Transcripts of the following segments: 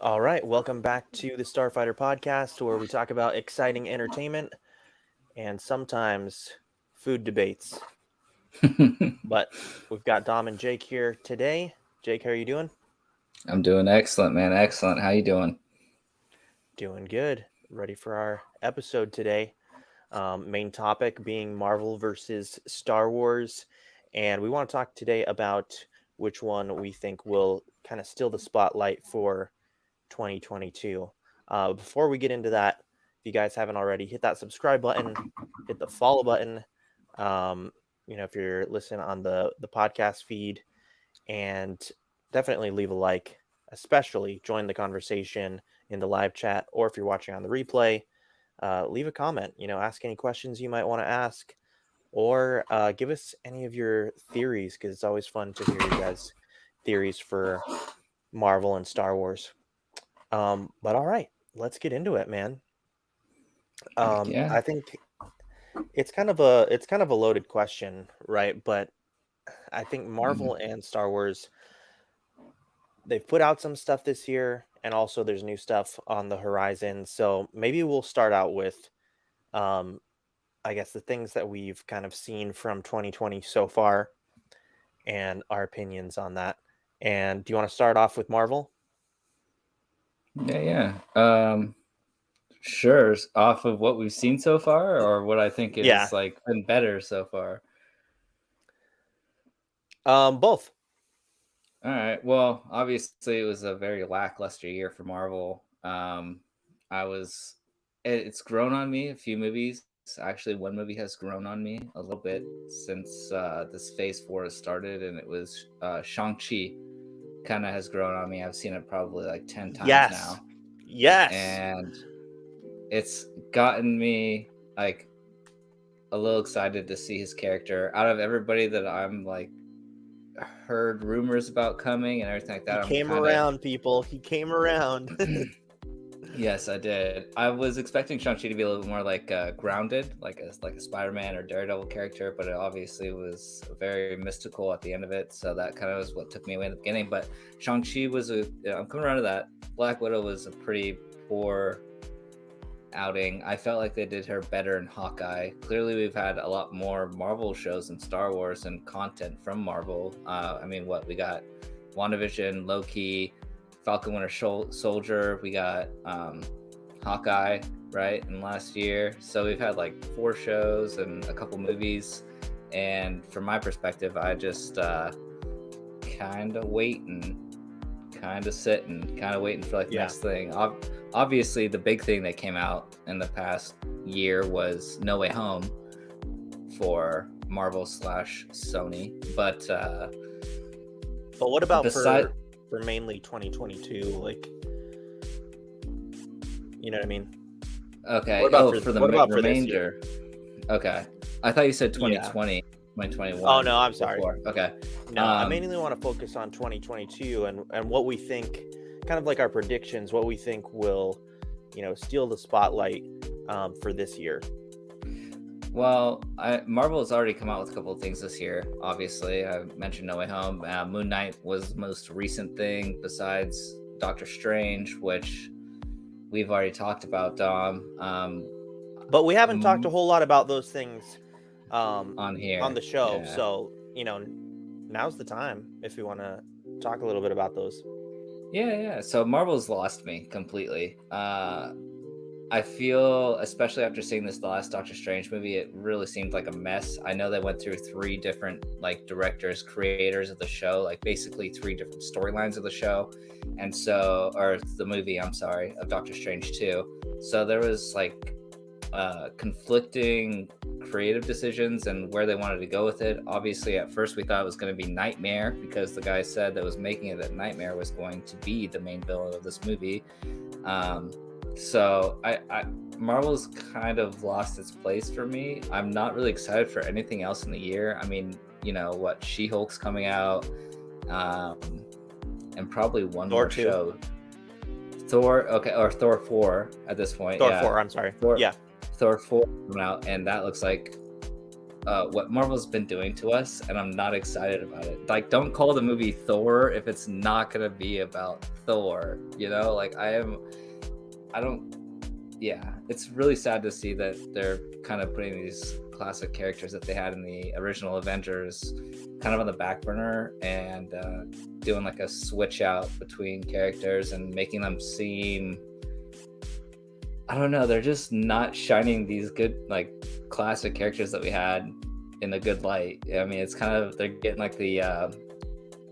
All right, welcome back to the Starfighter podcast, where we talk about exciting entertainment and sometimes food debates. But we've got Dom and Jake here today. Jake, how are you doing? I'm doing excellent, man. Excellent. How you doing? Doing good. Ready for our episode today. Main topic being Marvel versus Star Wars. And we want to talk today about which one we think will kind of steal the spotlight for 2022. Before we get into that, if you guys haven't already, hit that subscribe button, hit the follow button. Um, if you're listening on the podcast feed, and definitely leave a like, especially join the conversation in the live chat, or if you're watching on the replay, leave a comment. Ask any questions you might want to ask, or give us any of your theories, because it's always fun to hear you guys' theories for Marvel and Star Wars. But all right, let's get into it, man. Yeah. I think it's kind of a loaded question, right? But I think Marvel and Star Wars, they've put out some stuff this year, and also there's new stuff on the horizon. So maybe we'll start out with, um, I guess, the things that we've kind of seen from 2020 so far, and our opinions on that. And do you want to start off with Marvel? Yeah. Sure. Off of what we've seen so far, or what I think Yeah. is like been better so far. Both. All right. Well, obviously it was a very lackluster year for Marvel. I was. It's grown on me. A few movies. Actually, one movie has grown on me a little bit since this Phase 4 has started, and it was Shang-Chi. Kind of has grown on me. I've seen it probably like 10 times Yes. now. Yes. And it's gotten me like a little excited to see his character. Out of everybody that I'm like heard rumors about coming and everything like He that, I'm came kind of around, people. He came around. yes, I did. I was expecting Shang-Chi to be a little bit more like grounded, like a Spider-Man or Daredevil character, but it obviously was very mystical at the end of it. So that kind of was what took me away in the beginning. But Shang-Chi was I'm coming around to that. Black Widow was a pretty poor outing. I felt like they did her better in Hawkeye. Clearly, we've had a lot more Marvel shows and Star Wars and content from Marvel. What we got? WandaVision, Loki, Falcon Winter Soldier. We got Hawkeye, right, in last year. So we've had like 4 shows and a couple movies. And from my perspective, I just kind of waiting, kind of sitting, kind of waiting for like the next thing. Obviously, the big thing that came out in the past year was No Way Home for Marvel / Sony. But what about for mainly 2022? Like, you know what I mean? Okay. What about for the remainder? Okay. I thought you said 2020, 2021. Oh, no, I'm sorry. Before. Okay. No, I mainly want to focus on 2022 and what we think, kind of like our predictions, what we think will, steal the spotlight for this year. Well, Marvel has already come out with a couple of things this year. Obviously, I mentioned No Way Home. Moon Knight was the most recent thing besides Doctor Strange, which we've already talked about, Dom. But we haven't talked a whole lot about those things on here on the show. Yeah. So, now's the time if we want to talk a little bit about those. Yeah. So Marvel's lost me completely. I feel, especially after seeing the last Doctor Strange movie, it really seemed like a mess. I know they went through 3 different directors, creators of the show, like basically 3 different storylines of the show, and so, or the movie, I'm sorry, of Doctor Strange 2. So there was conflicting creative decisions and where they wanted to go with it. Obviously, at first we thought it was going to be Nightmare, because the guy said that was making it that Nightmare was going to be the main villain of this movie. So Marvel's kind of lost its place for me. I'm not really excited for anything else in the year. I mean, She-Hulk's coming out, and probably one Thor more 2. show. Thor, okay, or Thor 4 at this point. Thor 4, I'm sorry. Thor 4 coming out, and that looks like what Marvel's been doing to us, and I'm not excited about it. Like, don't call the movie Thor if it's not gonna be about Thor. You know, like I don't. Yeah, it's really sad to see that they're kind of putting these classic characters that they had in the original Avengers kind of on the back burner, and doing like a switch out between characters and making them seem, I don't know, they're just not shining these good like classic characters that we had in a good light. I mean, it's kind of, they're getting like the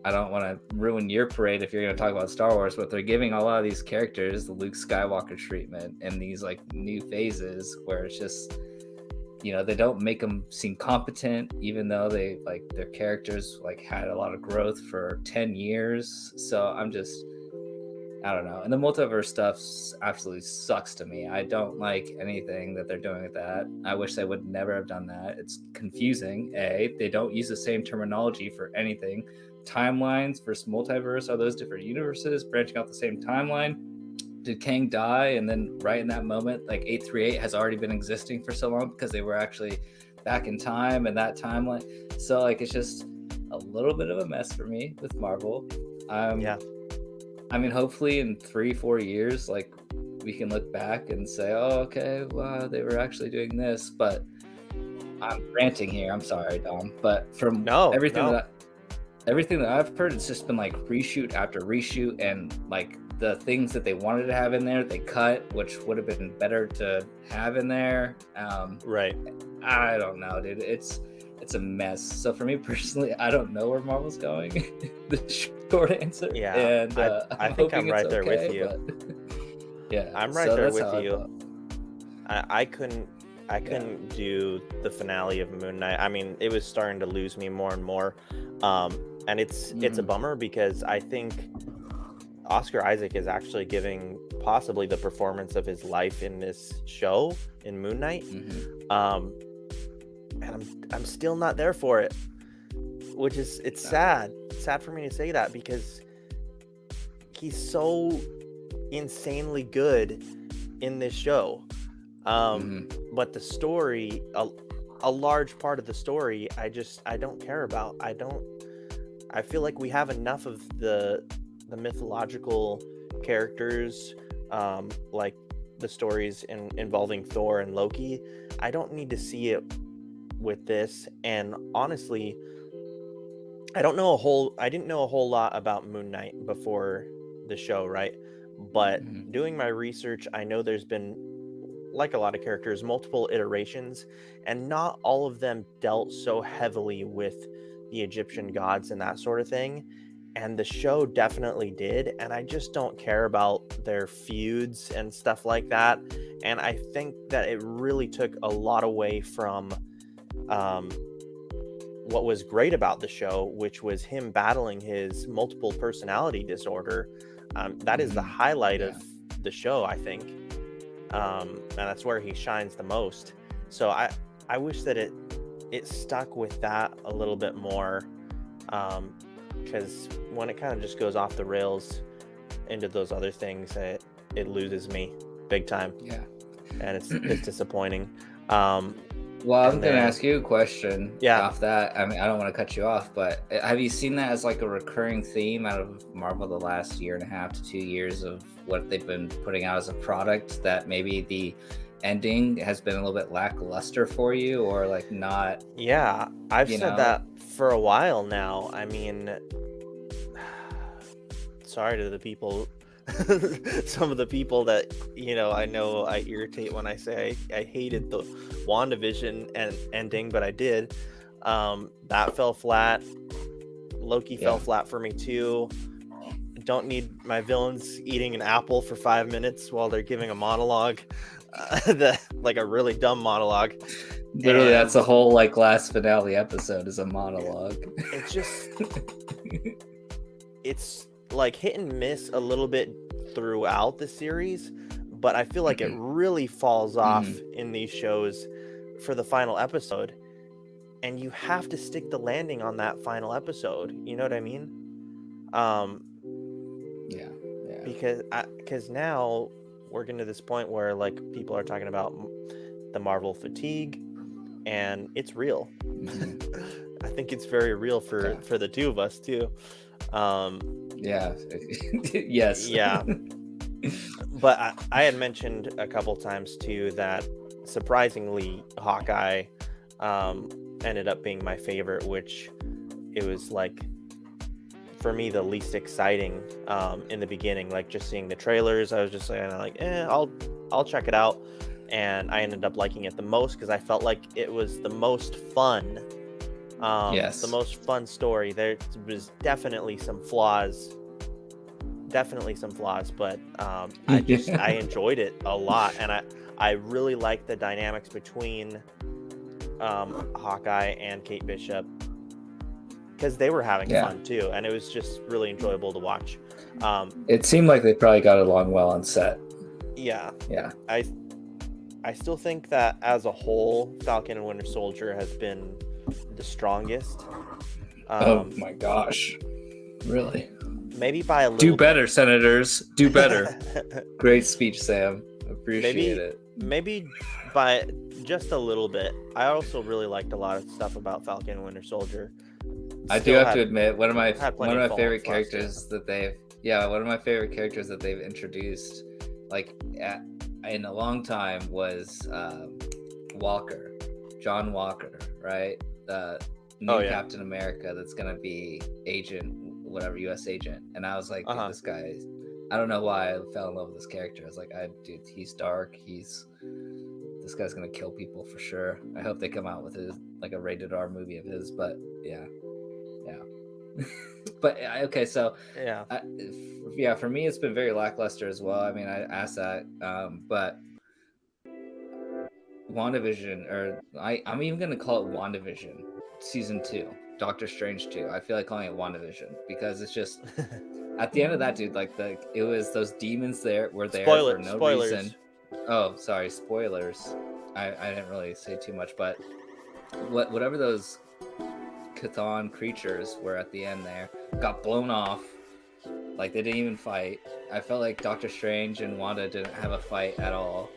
I don't want to ruin your parade if you're going to talk about Star Wars, but they're giving a lot of these characters the Luke Skywalker treatment and these like new phases where it's just, you know, they don't make them seem competent, even though they like their characters like had a lot of growth for 10 years. So I'm just, I don't know. And the multiverse stuff absolutely sucks to me. I don't like anything that they're doing with that. I wish they would never have done that. It's confusing. They don't use the same terminology for anything. Timelines versus multiverse, are those different universes branching out the same timeline? Did Kang die and then right in that moment, like 838 has already been existing for so long because they were actually back in time and that timeline? So like, it's just a little bit of a mess for me with Marvel. Yeah. I mean, hopefully in 3-4 years, like we can look back and say, oh, okay, wow, they were actually doing this. But I'm ranting here. I'm sorry, Dom. But from everything that I've heard, it's just been like reshoot after reshoot, and like the things that they wanted to have in there, they cut, which would have been better to have in there. Right. I don't know, dude. It's a mess. So for me personally, I don't know where Marvel's going. The short answer. Yeah. And I think I'm right there with you. But, yeah, I'm right there with you. I couldn't do the finale of Moon Knight. I mean, it was starting to lose me more and more. And it's a bummer because I think Oscar Isaac is actually giving possibly the performance of his life in this show in Moon Knight. And I'm still not there for it, which is, it's sad. It's sad for me to say that because he's so insanely good in this show. But the story, a large part of the story, I don't care about. I feel like we have enough of the mythological characters, like the stories involving Thor and Loki. I don't need to see it with this. And honestly, I didn't know a whole lot about Moon Knight before the show, right? But doing my research, I know there's been, like a lot of characters, multiple iterations, and not all of them dealt so heavily with the Egyptian gods and that sort of thing. And the show definitely did, and I just don't care about their feuds and stuff like that. And I think that it really took a lot away from what was great about the show, which was him battling his multiple personality disorder. That is the highlight of the show, I think. And that's where he shines the most. So I wish that it stuck with that a little bit more, because when it kind of just goes off the rails into those other things, it loses me big time. Yeah, and it's disappointing. Well, I'm going to ask you a question Yeah. off that. I mean, I don't want to cut you off, but have you seen that as like a recurring theme out of Marvel the last 1.5 to 2 years of what they've been putting out as a product, that maybe the ending has been a little bit lackluster for you, or like not? Yeah, I've said that for a while now. I mean, sorry to the people, some of the people that, I know I irritate when I say I hated the WandaVision ending, but I did. That fell flat. Loki fell flat for me too. Don't need my villains eating an apple for 5 minutes while they're giving a monologue, like a really dumb monologue. Literally, that's a whole like last finale episode is a monologue. It's just, it's like hit and miss a little bit throughout the series, but I feel like it really falls off in these shows for the final episode, and you have to stick the landing on that final episode. You know what I mean? Yeah. Because now we're getting to this point where like people are talking about the Marvel fatigue, and it's real. Mhm. I think it's very real for Okay. the two of us too. Um, Yeah. Yes. yeah, but I had mentioned a couple times too that surprisingly Hawkeye ended up being my favorite, which it was like for me the least exciting in the beginning. Like just seeing the trailers, I was just like, I'll check it out, and I ended up liking it the most because I felt like it was the most fun, the Yes. most fun story. There was definitely some flaws, but I enjoyed it a lot, and I really liked the dynamics between Hawkeye and Kate Bishop because they were having Yeah. fun too, and it was just really enjoyable to watch. It seemed like they probably got along well on set. Yeah, Yeah. I still think that as a whole, Falcon and Winter Soldier has been the strongest. Oh my gosh. Really? Maybe by a Do little better, senators. Do better. Great speech, Sam. Appreciate it. maybe by just a little bit. I also really liked a lot of stuff about Falcon and Winter Soldier. I do Still have had- to admit, one of my had plenty of favorite faults last year. characters that they've introduced, like in a long time, was Walker, John Walker, right? The new Oh, yeah. Captain America that's gonna be U.S. agent. And I was like, dude, Uh-huh. this guy. I don't know why I fell in love with this character. I was like, dude, he's dark. This guy's gonna kill people for sure. I hope they come out with a rated R movie of his. But yeah. But okay, so Yeah. for me, it's been very lackluster as well. I mean, I asked that, but WandaVision, or I'm even gonna call it WandaVision season 2, Doctor Strange 2. I feel like calling it WandaVision because it's just at the end of that, dude. Like it was those demons were there for no Spoilers. reason. Oh, sorry, spoilers. I didn't really say too much, but whatever those Chthon creatures were at the end there got blown off. Like they didn't even fight. I felt like Doctor Strange and Wanda didn't have a fight at all.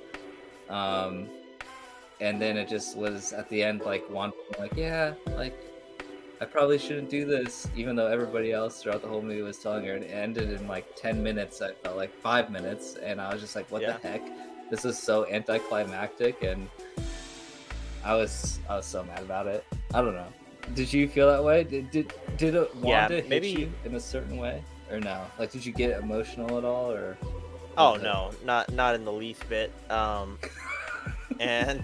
And then it just was at the end like Wanda like, yeah, like I probably shouldn't do this, even though everybody else throughout the whole movie was telling her. And it ended in like 10 minutes. I felt like 5 minutes, and I was just like, what the heck? This is so anticlimactic, and I was so mad about it. I don't know. Did you feel that way? Did Wanda hit you in a certain way, or no? Like, did you get emotional at all, or? Oh no, not in the least bit. And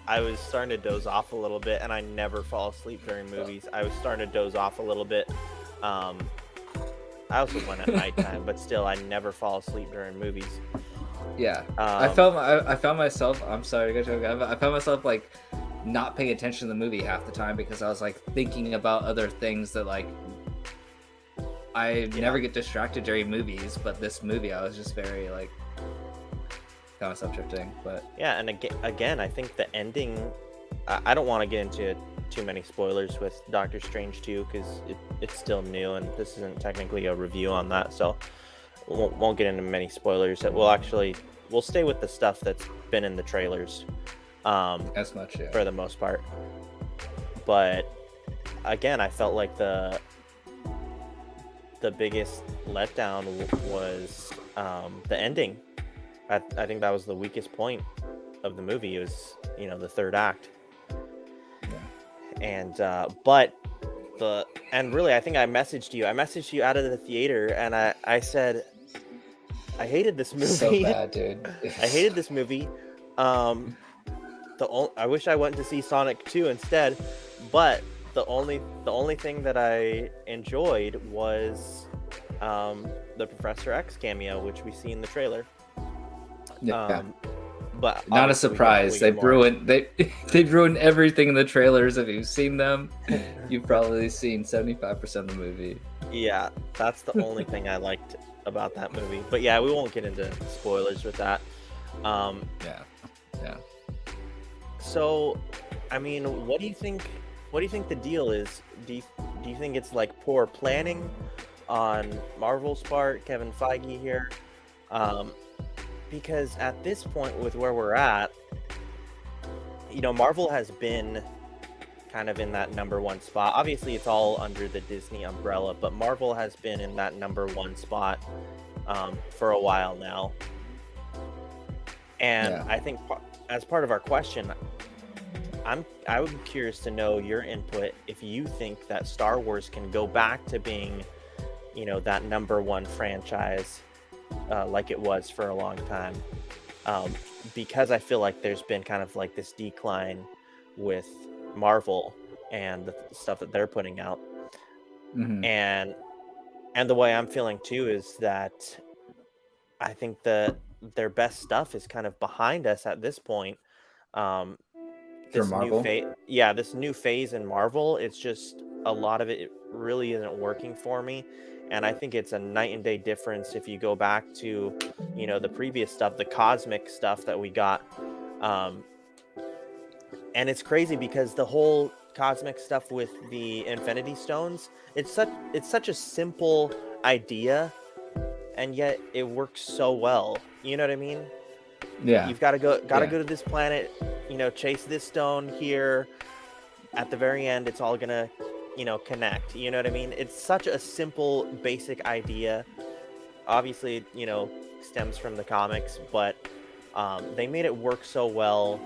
I was starting to doze off a little bit, and I never fall asleep during movies. I was starting to doze off a little bit. I also went at nighttime, but still, I never fall asleep during movies. Yeah, I found myself. I'm sorry, I found myself like not paying attention to the movie half the time because I was like thinking about other things that like I never get distracted during movies, but this movie I was just very like found myself drifting. But yeah, and again, I think the ending. I don't want to get into too many spoilers with Doctor Strange 2 because it's still new, and this isn't technically a review on that, so won't get into many spoilers. We'll stay with the stuff that's been in the trailers. As much, yeah. For the most part. But again, I felt like the biggest letdown was the ending. I think that was the weakest point of the movie. It was, the third act. And and really, I think I messaged you out of the theater, and I said I hated this movie. So bad, dude. I hated this movie. I wish I went to see Sonic 2 instead, but the only thing that I enjoyed was the Professor X cameo, which we see in the trailer. Yeah. But not a surprise. They've ruined everything in the trailers. If you've seen them, you've probably seen 75% of the movie. Yeah, that's the only thing I liked about that movie. But yeah, we won't get into spoilers with that. Yeah. So, I mean, what do you think the deal is? Do you think it's like poor planning on Marvel's part, Kevin Feige here? Because at this point, with where we're at, Marvel has been kind of in that number one spot. Obviously, it's all under the Disney umbrella, but Marvel has been in that number one spot for a while now. And Yeah. I think as part of our question, I would be curious to know your input if you think that Star Wars can go back to being, that number one franchise like it was for a long time. Because I feel like there's been kind of like this decline with Marvel and the stuff that they're putting out. Hmm. And the way I'm feeling too is that I think that their best stuff is kind of behind us at this point. Um, For this new Marvel. phase, this new phase in Marvel, it's just a lot of it really isn't working for me. And I think it's a night and day difference if you go back to, the previous stuff, the cosmic stuff that we got. Um, and it's crazy because the whole cosmic stuff with the Infinity Stones, it's such a simple idea, and yet it works so well. You know what I mean? Yeah. You've got to go Yeah. to this planet, chase this stone here. At the very end, it's all gonna, connect. You know what I mean? It's such a simple, basic idea. Obviously, stems from the comics, but they made it work so well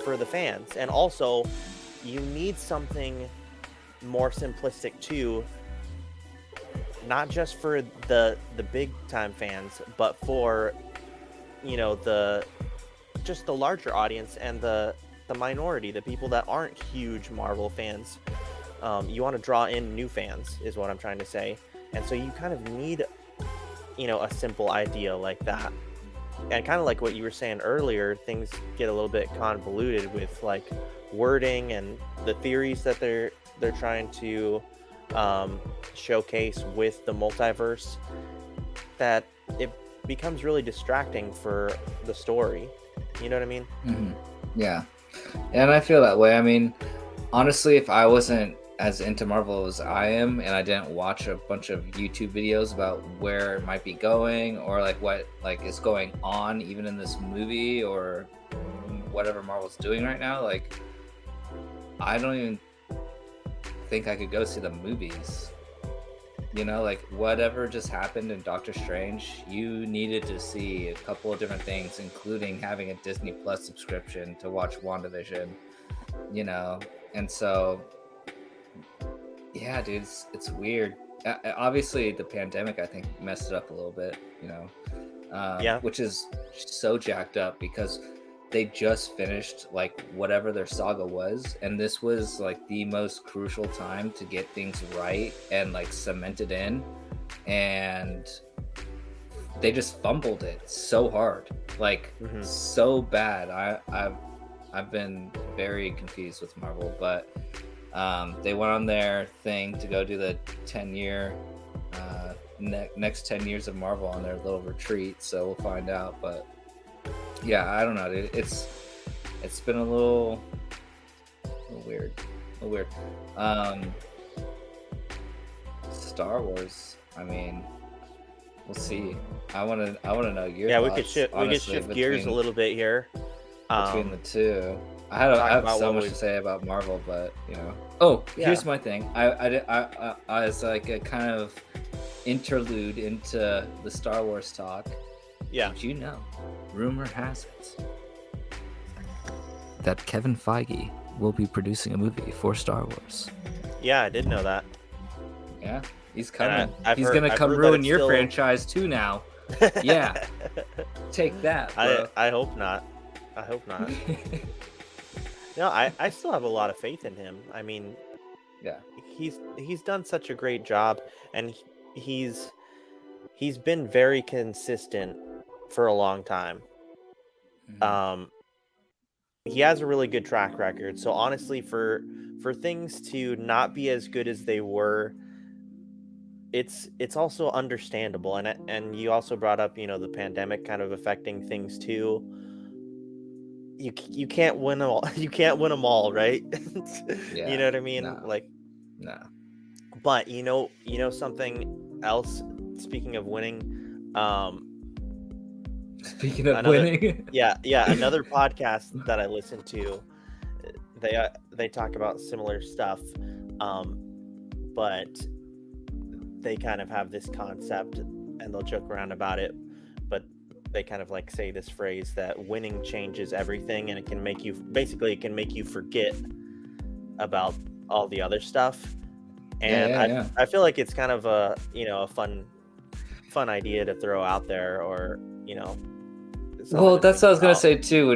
for the fans. And also, you need something more simplistic too, not just for the big time fans, but for the just the larger audience and the minority, the people that aren't huge Marvel fans. You want to draw in new fans, is what I'm trying to say. And so you kind of need, a simple idea like that. And kind of like what you were saying earlier, things get a little bit convoluted with like wording and the theories that they're trying to showcase with the multiverse, that it becomes really distracting for the story. You know what I mean? Hmm. Yeah. And I feel that way. I mean, honestly, if I wasn't as into Marvel as I am, and I didn't watch a bunch of YouTube videos about where it might be going, or like what like is going on even in this movie or whatever Marvel's doing right now, like I don't even think I could go see the movies. Like whatever just happened in Doctor Strange, you needed to see a couple of different things, including having a Disney Plus subscription to watch WandaVision, and so yeah, dude, it's weird. Obviously, the pandemic I think messed it up a little bit, Yeah. which is so jacked up because they just finished like whatever their saga was, and this was like the most crucial time to get things right and like cemented in, and they just fumbled it so hard, like Mhm. so bad. I've been very confused with Marvel, but they went on their thing to go do the 10-year next 10 years of Marvel on their little retreat, so we'll find out. But yeah, I don't know, dude. It's been a little weird. Star Wars, I mean, we'll see. I want to know your Yeah, thoughts, we could shift gears a little bit here. between the two. I talk have about so what much we to say about Marvel, but Oh, Yeah. here's my thing. I as like a kind of interlude into the Star Wars talk. Yeah. Did you know? Rumor has it that Kevin Feige will be producing a movie for Star Wars. Yeah, I did know that. Yeah, he's And coming. I've He's heard- gonna I've come heard that ruin it's your still- franchise too now. Yeah. Take that, bro. I hope not. I hope not. No, I still have a lot of faith in him. I mean, Yeah. he's done such a great job, and he's been very consistent for a long time. Mhm. He has a really good track record. So honestly, for things to not be as good as they were, it's also understandable. And you also brought up, the pandemic kind of affecting things too. You can't win them all. You can't win them all, right? You Yeah. know what I mean? No. Like, No. but something else. Speaking of winning, Speaking of another winning, another podcast that I listen to, they talk about similar stuff, but they kind of have this concept and they'll joke around about it, but they kind of like say this phrase that winning changes everything, and it can make you forget about all the other stuff. And yeah. I feel like it's kind of a a fun idea to throw out there, or something Well, to that's think what I was gonna about. say too.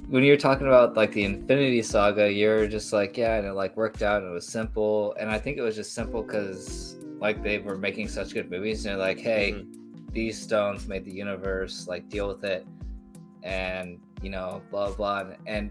When you're talking about like the Infinity Saga, you're just like, yeah, and it like worked out and it was simple. And I think it was just simple because like they were making such good movies, and they're like, hey, these stones made the universe, like deal with it, and blah blah. And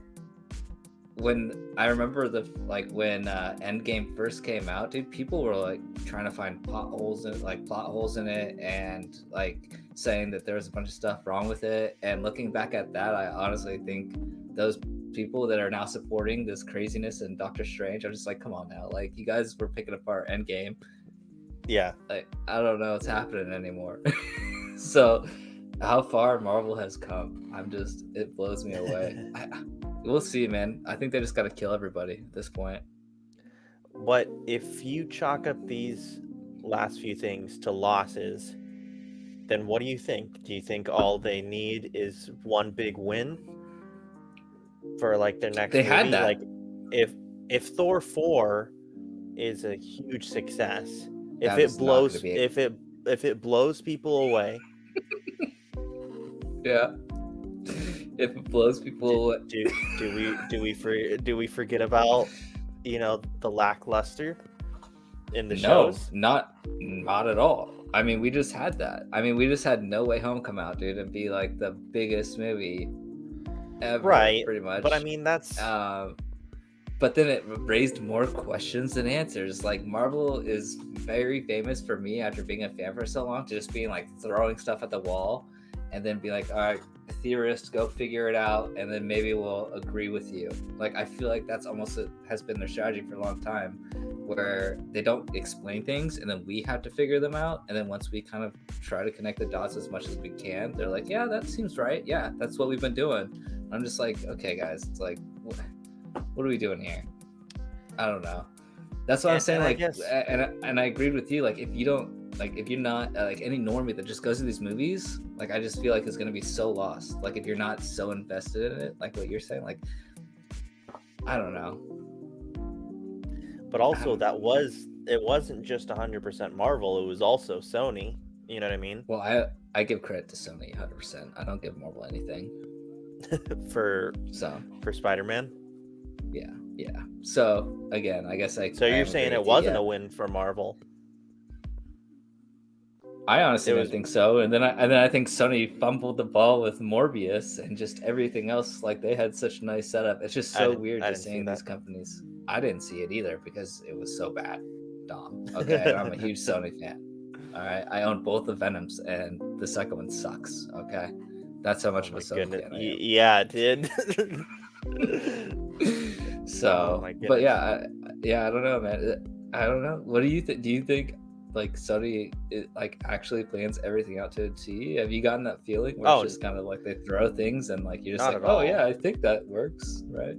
when I remember when Endgame first came out, dude, people were like trying to find plot holes in it, and like saying that there was a bunch of stuff wrong with it. And looking back at that, I honestly think those people that are now supporting this craziness in Doctor Strange, I'm just like, come on now, like you guys were picking apart Endgame. Yeah. Like I don't know what's happening anymore. So how far Marvel has come, it blows me away. We'll see, man. I think they just got to kill everybody at this point. But if you chalk up these last few things to losses, then what do you think? Do you think all they need is one big win for like their next They had movie? that. Like if Thor 4 is a huge success, if That it is not going to blows be if it blows people away, yeah. If it blows people away. do we forget about the lackluster in the No, shows? not at all. I mean, we just had that. I mean, we just had No Way Home come out, dude, and be like the biggest movie ever, Right. pretty much. But I mean, that's but then it raised more questions than answers. Like Marvel is very famous for me after being a fan for so long to just being like throwing stuff at the wall and then be like, all right, theorists, go figure it out, and then maybe we'll agree with you. Like I feel like that's has been their strategy for a long time, where they don't explain things and then we have to figure them out, and then once we kind of try to connect the dots as much as we can, they're like, yeah, that seems right, yeah, that's what we've been doing. I'm just like, okay guys, it's like what are we doing here? I don't know. That's what I'm saying. Like, and I agreed with you. Like, if you don't, like, if you're not like any normie that just goes to these movies, like, I just feel like it's gonna be so lost. Like, if you're not so invested in it, like what you're saying, like, I don't know. But also, it wasn't just 100% Marvel. It was also Sony. You know what I mean? Well, I give credit to Sony 100%. I don't give Marvel anything. for Spider-Man. Yeah. So again, I guess So you're saying it wasn't a win for Marvel? I honestly didn't think so, and then I think Sony fumbled the ball with Morbius and just everything else. Like they had such a nice setup. It's just so weird just seeing these companies. I didn't see it either because it was so bad. Dom. Okay, I'm a huge Sony fan. All right, I own both the Venoms, and the second one sucks. Okay, that's how much of a Sony fan I am. Yeah, it did. So, but yeah, I don't know, man. I don't know. What do you think? Do you think like Sony like actually plans everything out to a T? Have you gotten that feeling where it's just kind of like they throw things and like you're just like, oh yeah, I think that works, right?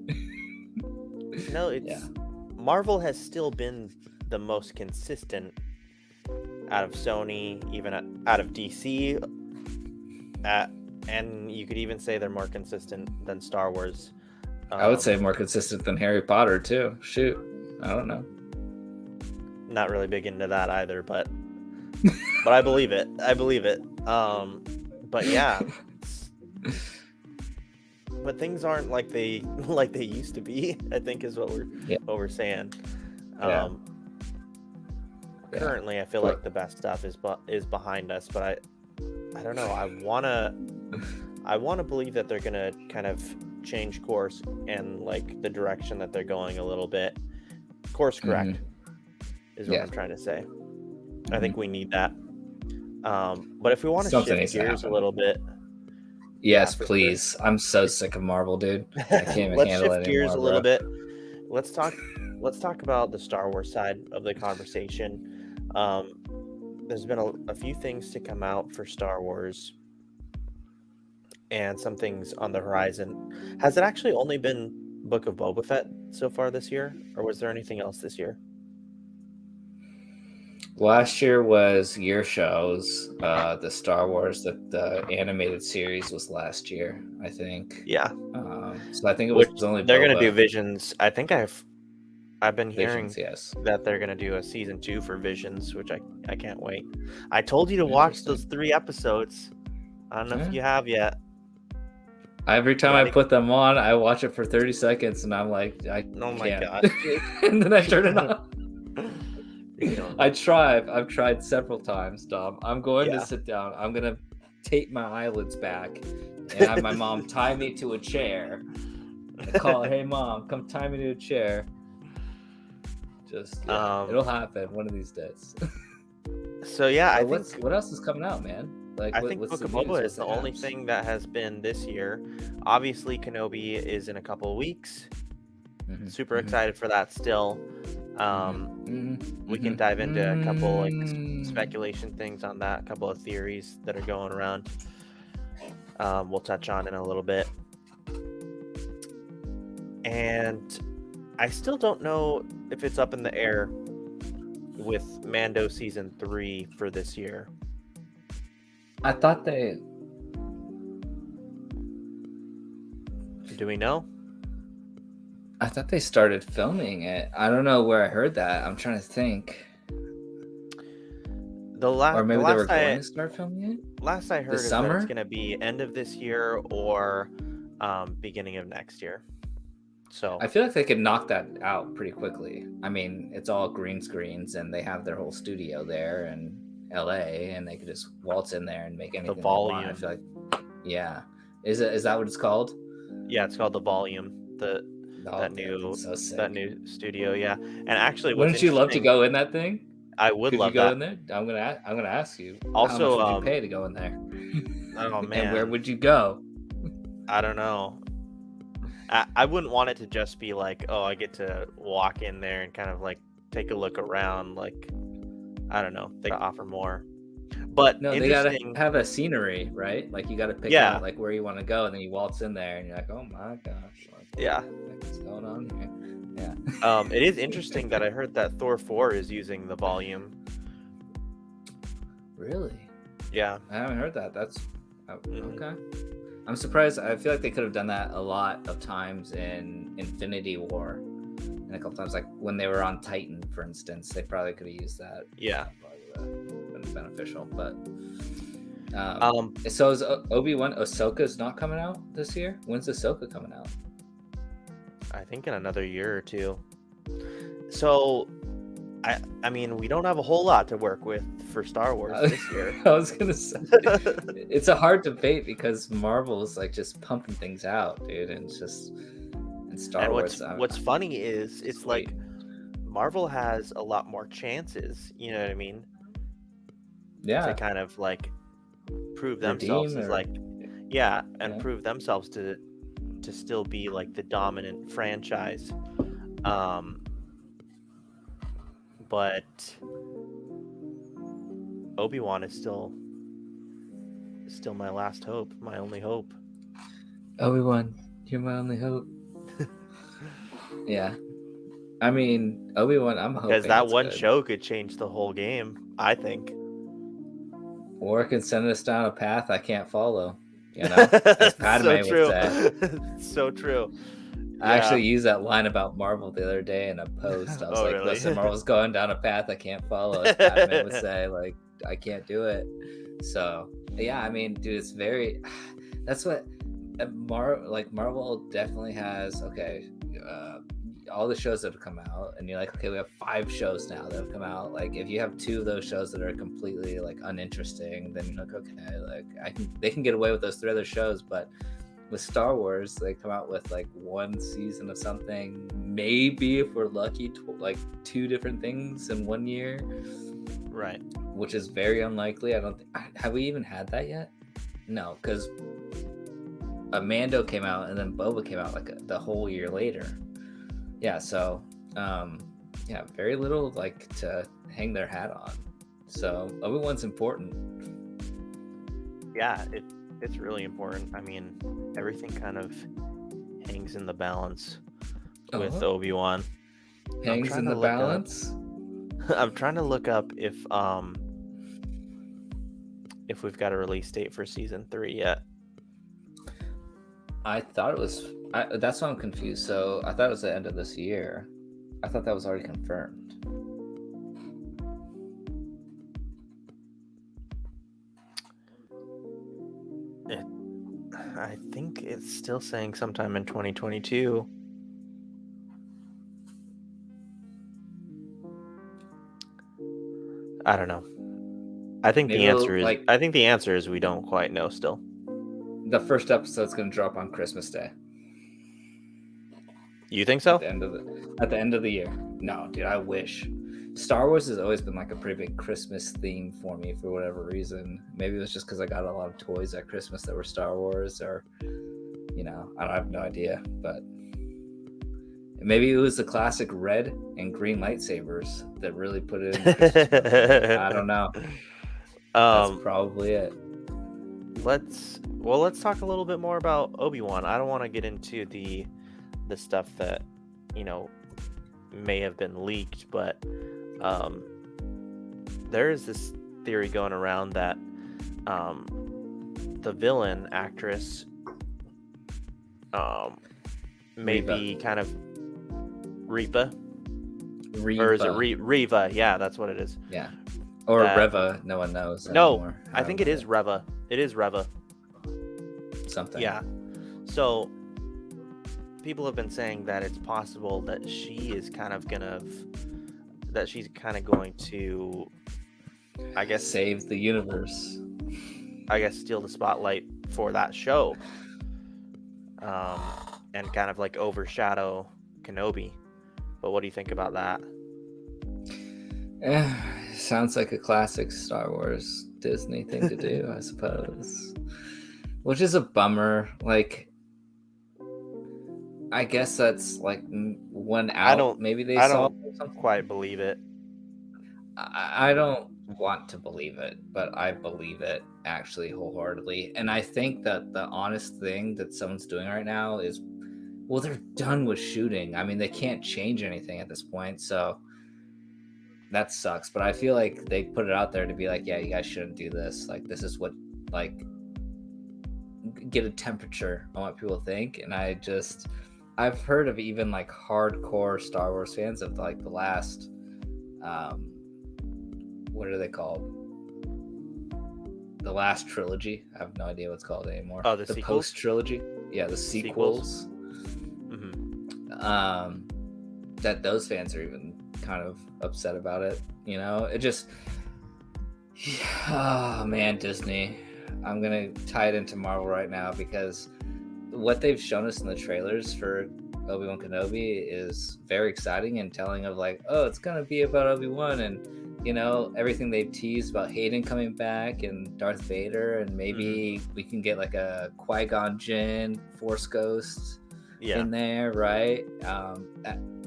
No, it's Marvel has still been the most consistent out of Sony, even out of DC, and you could even say they're more consistent than Star Wars. I would say more consistent than Harry Potter too. Shoot, I don't know. Not really big into that either, but I believe it. But yeah, but things aren't like they used to be. I think is what we're saying. Currently, I feel like the best stuff is behind us, but I don't know. I wanna believe that they're gonna kind of change course and like the direction that they're going a little bit. Course correct is what I'm trying to say. I think we need that. But if we want to shift gears a little bit. Yes, please. Sure. I'm so sick of Marvel, dude. I can't even handle it anymore. Let's shift gears a little bit. Let's talk about the Star Wars side of the conversation. There's been a few things to come out for Star Wars. and some things on the horizon. Has it actually only been Book of Boba Fett so far this year, or was there anything else this year? Last year was your shows. The Star Wars, the animated series was last year, I think. Yeah, So I think it was which only they're gonna do Boba. Visions. I think I've been hearing Visions, yes. that they're gonna do a season 2 for Visions, which I can't wait. I told you to watch those Interesting. 3 episodes. I don't know if Yeah. you have yet. Every time Yeah, I put them on, I watch it for 30 seconds and I'm like, I oh my can't. gosh, Jake. And then I turn it off. You're killing me. I've tried several times, Dom. I'm going to Yeah. sit down. I'm going to tape my eyelids back and have my mom tie me to a chair and call her, hey, Mom, come tie me to a chair. Just, it'll happen one of these days. So yeah, I But think what else is coming out, man? Like, I think what's Book the of news? Boba What's is the only apps? thing that has been this year. Obviously, Kenobi is in a couple of weeks. Super excited for that still. We can dive into a couple like speculation things on that, a couple of theories that are going around. We'll touch on in a little bit. And I still don't know if it's up in the air with Mando season 3 for this year. I thought they... Do we know? I thought they started filming it. I don't know where I heard that. I'm trying to think. Or maybe they were going to start filming it? Last I heard is that summer? it's going to be end of this year or beginning of next year. So I feel like they could knock that out pretty quickly. I mean, it's all green screens and they have their whole studio there in LA and they could just waltz in there and make anything they want. I Volume. feel like, yeah. Is that what it's called? Yeah, it's called The Volume. That new studio, yeah. And actually, wouldn't you love to go in that thing? I would love you go that. in there? I'm gonna ask you. Also, how much would you pay to go in there? Oh man, and where would you go? I don't know. I wouldn't want it to just be like, oh, I get to walk in there and kind of like take a look around. Like, I don't know. They gotta offer more. But no, they gotta have a scenery, right? Like you gotta pick out like where you want to go, and then you waltz in there, and you're like, oh my gosh, like, yeah, what's going on here? Yeah. It is interesting that I heard that Thor 4 is using The Volume. Really? Yeah. I haven't heard that. That's okay. I'm surprised. I feel like they could have done that a lot of times in Infinity War, and a couple times, like when they were on Titan, for instance, they probably could have used that. Yeah. Been beneficial, but so is Obi-Wan Ahsoka's not coming out this year? When's Ahsoka coming out? I think in another year or two. So I mean, we don't have a whole lot to work with for Star Wars this year. I was gonna say it's a hard debate because Marvel is like just pumping things out, dude, and it's just Star Wars. What's funny is it's like Marvel has a lot more chances, you know what I mean? Yeah. To kind of like prove themselves as like prove themselves to still be like the dominant franchise. But Obi-Wan is still my last hope, my only hope. Obi-Wan, you're my only hope. Yeah. I mean, Obi-Wan, I'm hoping because that one show could change the whole game, I think. Or it can send us down a path I can't follow. You know, as Padme would say. So true. I actually used that line about Marvel the other day in a post. I was like, really? listen, Marvel's going down a path I can't follow. As Padme would say, like, I can't do it. So, yeah, I mean, dude, it's very... That's what... Marvel definitely has, all the shows that have come out, and you're like, okay, we have 5 shows now that have come out. Like, if you have 2 of those shows that are completely, like, uninteresting, then you're like, okay, like, they can get away with those 3 other shows, but... With Star Wars, they come out with like 1 season of something, maybe if we're lucky, like 2 different things in 1 year, right? Which is very unlikely. I don't think have we even had that yet? No, because Mando came out and then Boba came out like the whole year later. Yeah, so very little like to hang their hat on. So Obi-Wan's important. Yeah, It's really important. I mean, everything kind of hangs in the balance with Oh, Obi-Wan. I'm hangs trying in to the look up. balance. I'm trying to look up if we've got a release date for season 3 yet. I thought it was. That's why I'm confused. So I thought it was the end of this year. I thought that was already confirmed. I think it's still saying sometime in 2022. I don't know. I think Maybe the answer is like we don't quite know still. the first episode's going to drop on Christmas Day. You think At so? the end of the year. No, dude, I wish. Star Wars has always been like a pretty big Christmas theme for me for whatever reason. Maybe it was just because I got a lot of toys at Christmas that were Star Wars, or I have no idea. But maybe it was the classic red and green lightsabers that really put it in the Christmas movie. I don't know. That's probably it. Let's talk a little bit more about Obi-Wan. I don't want to get into the stuff that may have been leaked, but there is this theory going around that the villain actress may be kind of Reva. Or is it Reva? Yeah, that's what it is. Yeah. Or Reva, no one knows anymore. No, I think it is Reva. It is Reva. Something. Yeah. So people have been saying that it's possible that she's kind of going to, I guess, save the universe. I guess steal the spotlight for that show. And kind of like overshadow Kenobi. But what do you think about that? Sounds like a classic Star Wars Disney thing to do, I suppose. Which is a bummer. Like, I guess that's like one out. I don't quite believe it. I don't want to believe it, but I believe it actually wholeheartedly. And I think that the honest thing that someone's doing right now is, well, they're done with shooting. I mean, they can't change anything at this point, so that sucks. But I feel like they put it out there to be like, yeah, you guys shouldn't do this. Like, this is what, like, get a temperature on what people think. And I've heard of even like hardcore Star Wars fans of like the last, what are they called? The last trilogy. I have no idea what it's called anymore. Oh, the post trilogy. Yeah, the sequels. Mm-hmm. That those fans are even kind of upset about it. It just, oh man, Disney. I'm gonna tie it into Marvel right now because what they've shown us in the trailers for Obi-Wan Kenobi is very exciting and telling of like, oh, it's gonna be about Obi-Wan and everything they've teased about Hayden coming back and Darth Vader, and maybe we can get like a Qui-Gon Jinn Force Ghost in there, right?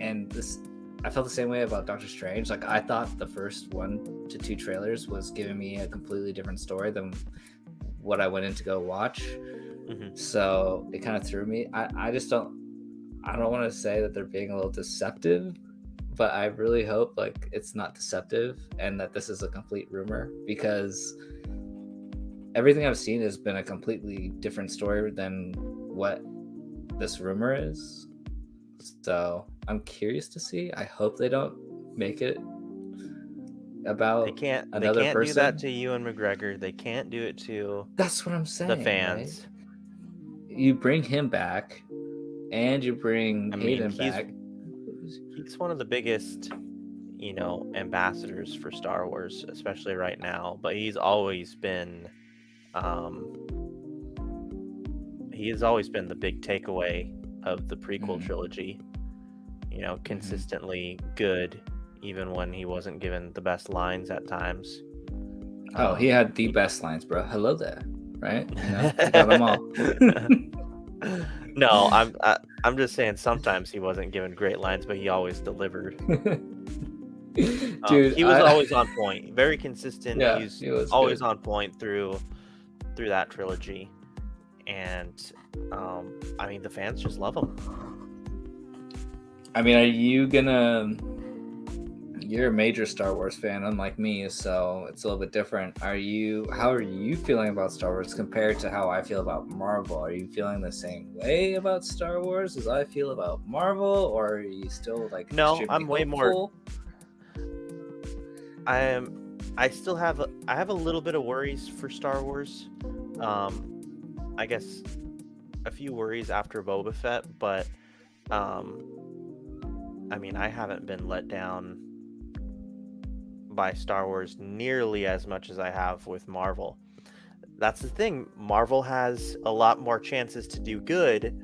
And this, I felt the same way about Doctor Strange. Like, I thought the first 1 to 2 trailers was giving me a completely different story than what I went in to go watch. Mm-hmm. So it kind of threw me. I don't want to say that they're being a little deceptive, but I really hope like it's not deceptive and that this is a complete rumor, because everything I've seen has been a completely different story than what this rumor is. So I'm curious to see. I hope they don't make it about another person. Do that to Ewan McGregor. They can't do it to that's what I'm saying, the fans. Right? You bring him back and you bring Hayden back. He's one of the biggest ambassadors for Star Wars, especially right now, but he's always been the big takeaway of the prequel trilogy. Consistently good, even when he wasn't given the best lines at times. Oh, he had the best lines, bro. Hello there, right? He got them all. No, I'm just saying sometimes he wasn't given great lines, but he always delivered. Dude, he was always on point, very consistent. Yeah, he was always good. On point through that trilogy. and I mean the fans just love him. I mean, you're a major Star Wars fan, unlike me, so it's a little bit different. How are you feeling about Star Wars compared to how I feel about Marvel? Are you feeling the same way about Star Wars as I feel about Marvel, or are you still like No, extremely I'm way more. hopeful? I still have a little bit of worries for Star Wars. I guess a few worries after Boba Fett, but I mean I haven't been let down by Star Wars nearly as much as I have with Marvel. That's the thing. Marvel has a lot more chances to do good,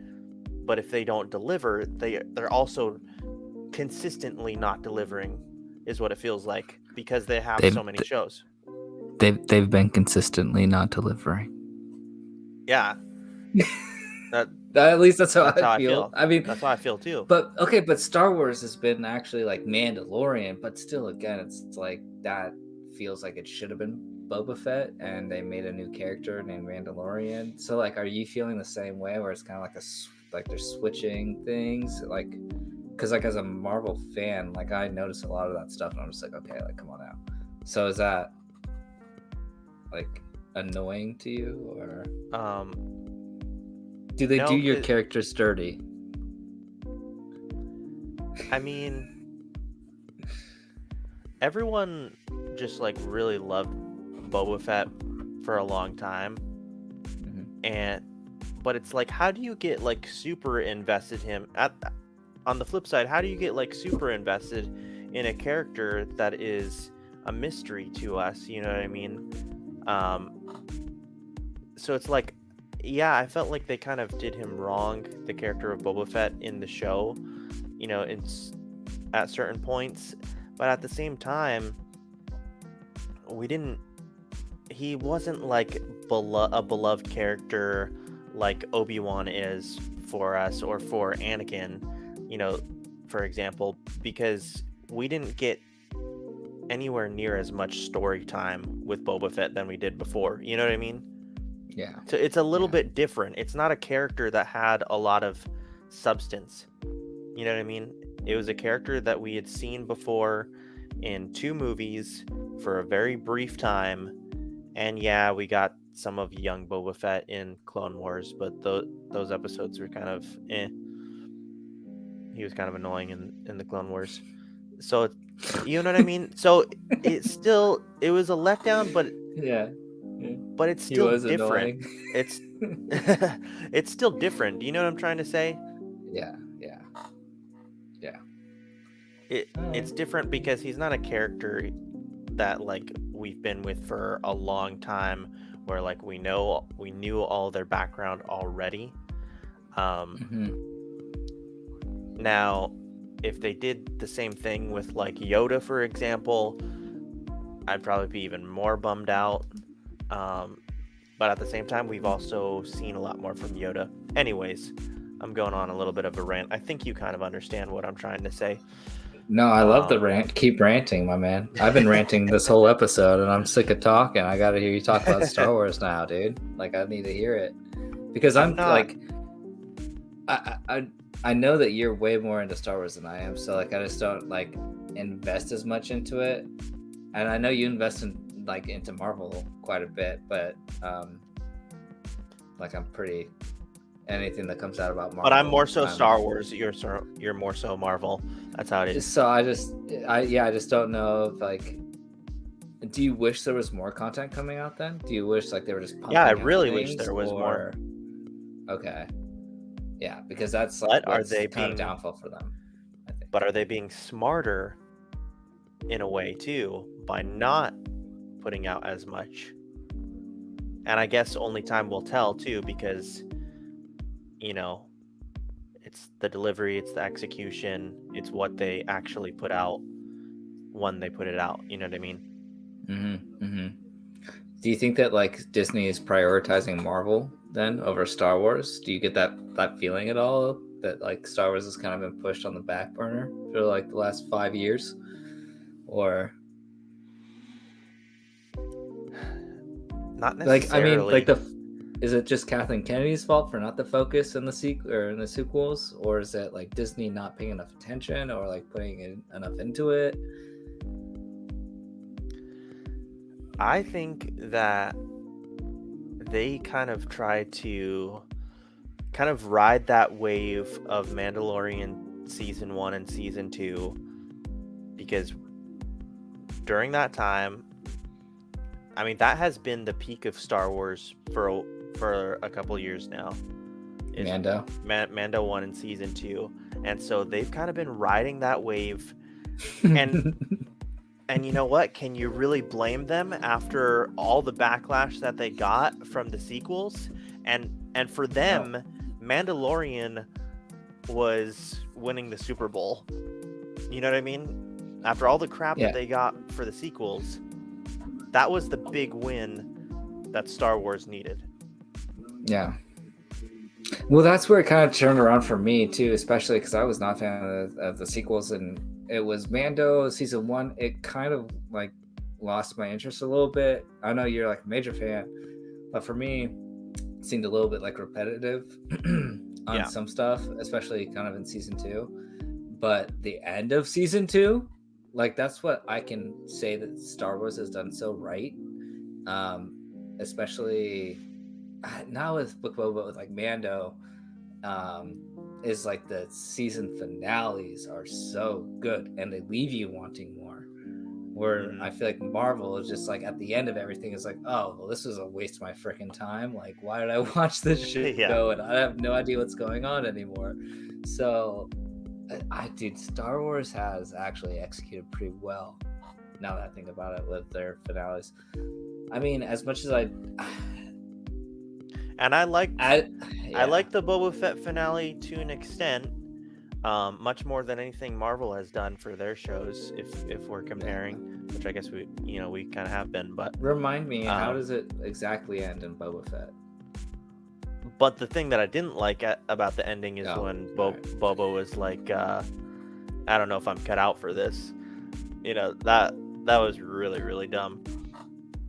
but if they don't deliver, they're also consistently not delivering, is what it feels like, because they have so many shows. They've been consistently not delivering. Yeah. At least that's how That's how I feel. I mean, that's how I feel too. But Star Wars has been actually like Mandalorian, but still, again, it's like that feels like it should have been Boba Fett, and they made a new character named Mandalorian. So, like, are you feeling the same way, where it's kind of like they're switching things, like, because like as a Marvel fan, like I notice a lot of that stuff, and I'm just like, okay, like come on out. So is that like annoying to you, or do they do your characters dirty? I mean, everyone just like really loved Boba Fett for a long time, but it's like, how do you get like super invested on the flip side? How do you get like super invested in a character that is a mystery to us? You know what I mean? So it's like, yeah, I felt like they kind of did him wrong, the character of Boba Fett in the show. You know, it's at certain points, but at the same time, he wasn't like a beloved character like Obi-Wan is for us, or for Anakin, you know, for example, because we didn't get anywhere near as much story time with Boba Fett than we did before. You know what I mean? Yeah. So it's a little bit different. It's not a character that had a lot of substance. You know what I mean? It was a character that we had seen before in 2 movies for a very brief time. And yeah, we got some of young Boba Fett in Clone Wars, but those episodes were kind of He was kind of annoying in the Clone Wars. So, you know what I mean? So it was a letdown, but yeah. But it's still different. It's it's still different. Do you know what I'm trying to say? Yeah. It's different because he's not a character that like we've been with for a long time, where like we knew all their background already. Now, if they did the same thing with like Yoda, for example, I'd probably be even more bummed out. But at the same time, we've also seen a lot more from Yoda. Anyways, I'm going on a little bit of a rant. I think you kind of understand what I'm trying to say. No, I love the rant. Keep ranting, my man. I've been ranting this whole episode, and I'm sick of talking. I got to hear you talk about Star Wars now, dude. Like, I need to hear it. Because I'm like, I know that you're way more into Star Wars than I am, so like I just don't like invest as much into it. And I know you invest into Marvel quite a bit, but like I'm pretty anything that comes out about Marvel. But I'm more so Star Wars. You're more so Marvel. That's how it is. So I just don't know if like. Do you wish there was more content coming out then? Do you wish like they were just pumping I out really things, wish there was more. Okay. Yeah, because that's like what's kind of downfall for them, I think. But are they being smarter in a way too by not putting out as much? And I guess only time will tell too, because you know, it's the delivery, it's the execution, it's what they actually put out when they put it out. You know what I mean? Do you think that like Disney is prioritizing Marvel then over Star Wars? Do you get that feeling at all, that like Star Wars has kind of been pushed on the back burner for like the last 5 years? Or not necessarily. Like I mean, is it just Kathleen Kennedy's fault for not the focus in the sequels, or is it like Disney not paying enough attention or like putting enough into it? I think that they kind of try to kind of ride that wave of Mandalorian season 1 and season 2, because during that time, I mean, that has been the peak of Star Wars for a couple years now. Mando 1 and season 2. And so they've kind of been riding that wave. And you know what? Can you really blame them after all the backlash that they got from the sequels? And for them, no. Mandalorian was winning the Super Bowl. You know what I mean? After all the crap that they got for the sequels, that was the big win that Star Wars needed. Yeah. Well, that's where it kind of turned around for me too, especially because I was not a fan of the sequels, and it was Mando season 1. It kind of like lost my interest a little bit. I know you're like a major fan, but for me, it seemed a little bit like repetitive on some stuff, especially kind of in season 2. But the end of season 2, like that's what I can say that Star Wars has done so right, especially now with Book of Boba, with like Mando, is like the season finales are so good and they leave you wanting more. Where I feel like Marvel is just like at the end of everything is like, oh, well, this was a waste of my freaking time. Like, why did I watch this shit go? And I have no idea what's going on anymore. So, dude, Star Wars has actually executed pretty well. Now that I think about it, with their finales. I mean, as much as and I like the Boba Fett finale to an extent, much more than anything Marvel has done for their shows. If we're comparing, which I guess we kind of have been. But remind me, how does it exactly end in Boba Fett? But the thing that I didn't like about the ending is when Boba was like, I don't know if I'm cut out for this. You know, that was really, really dumb.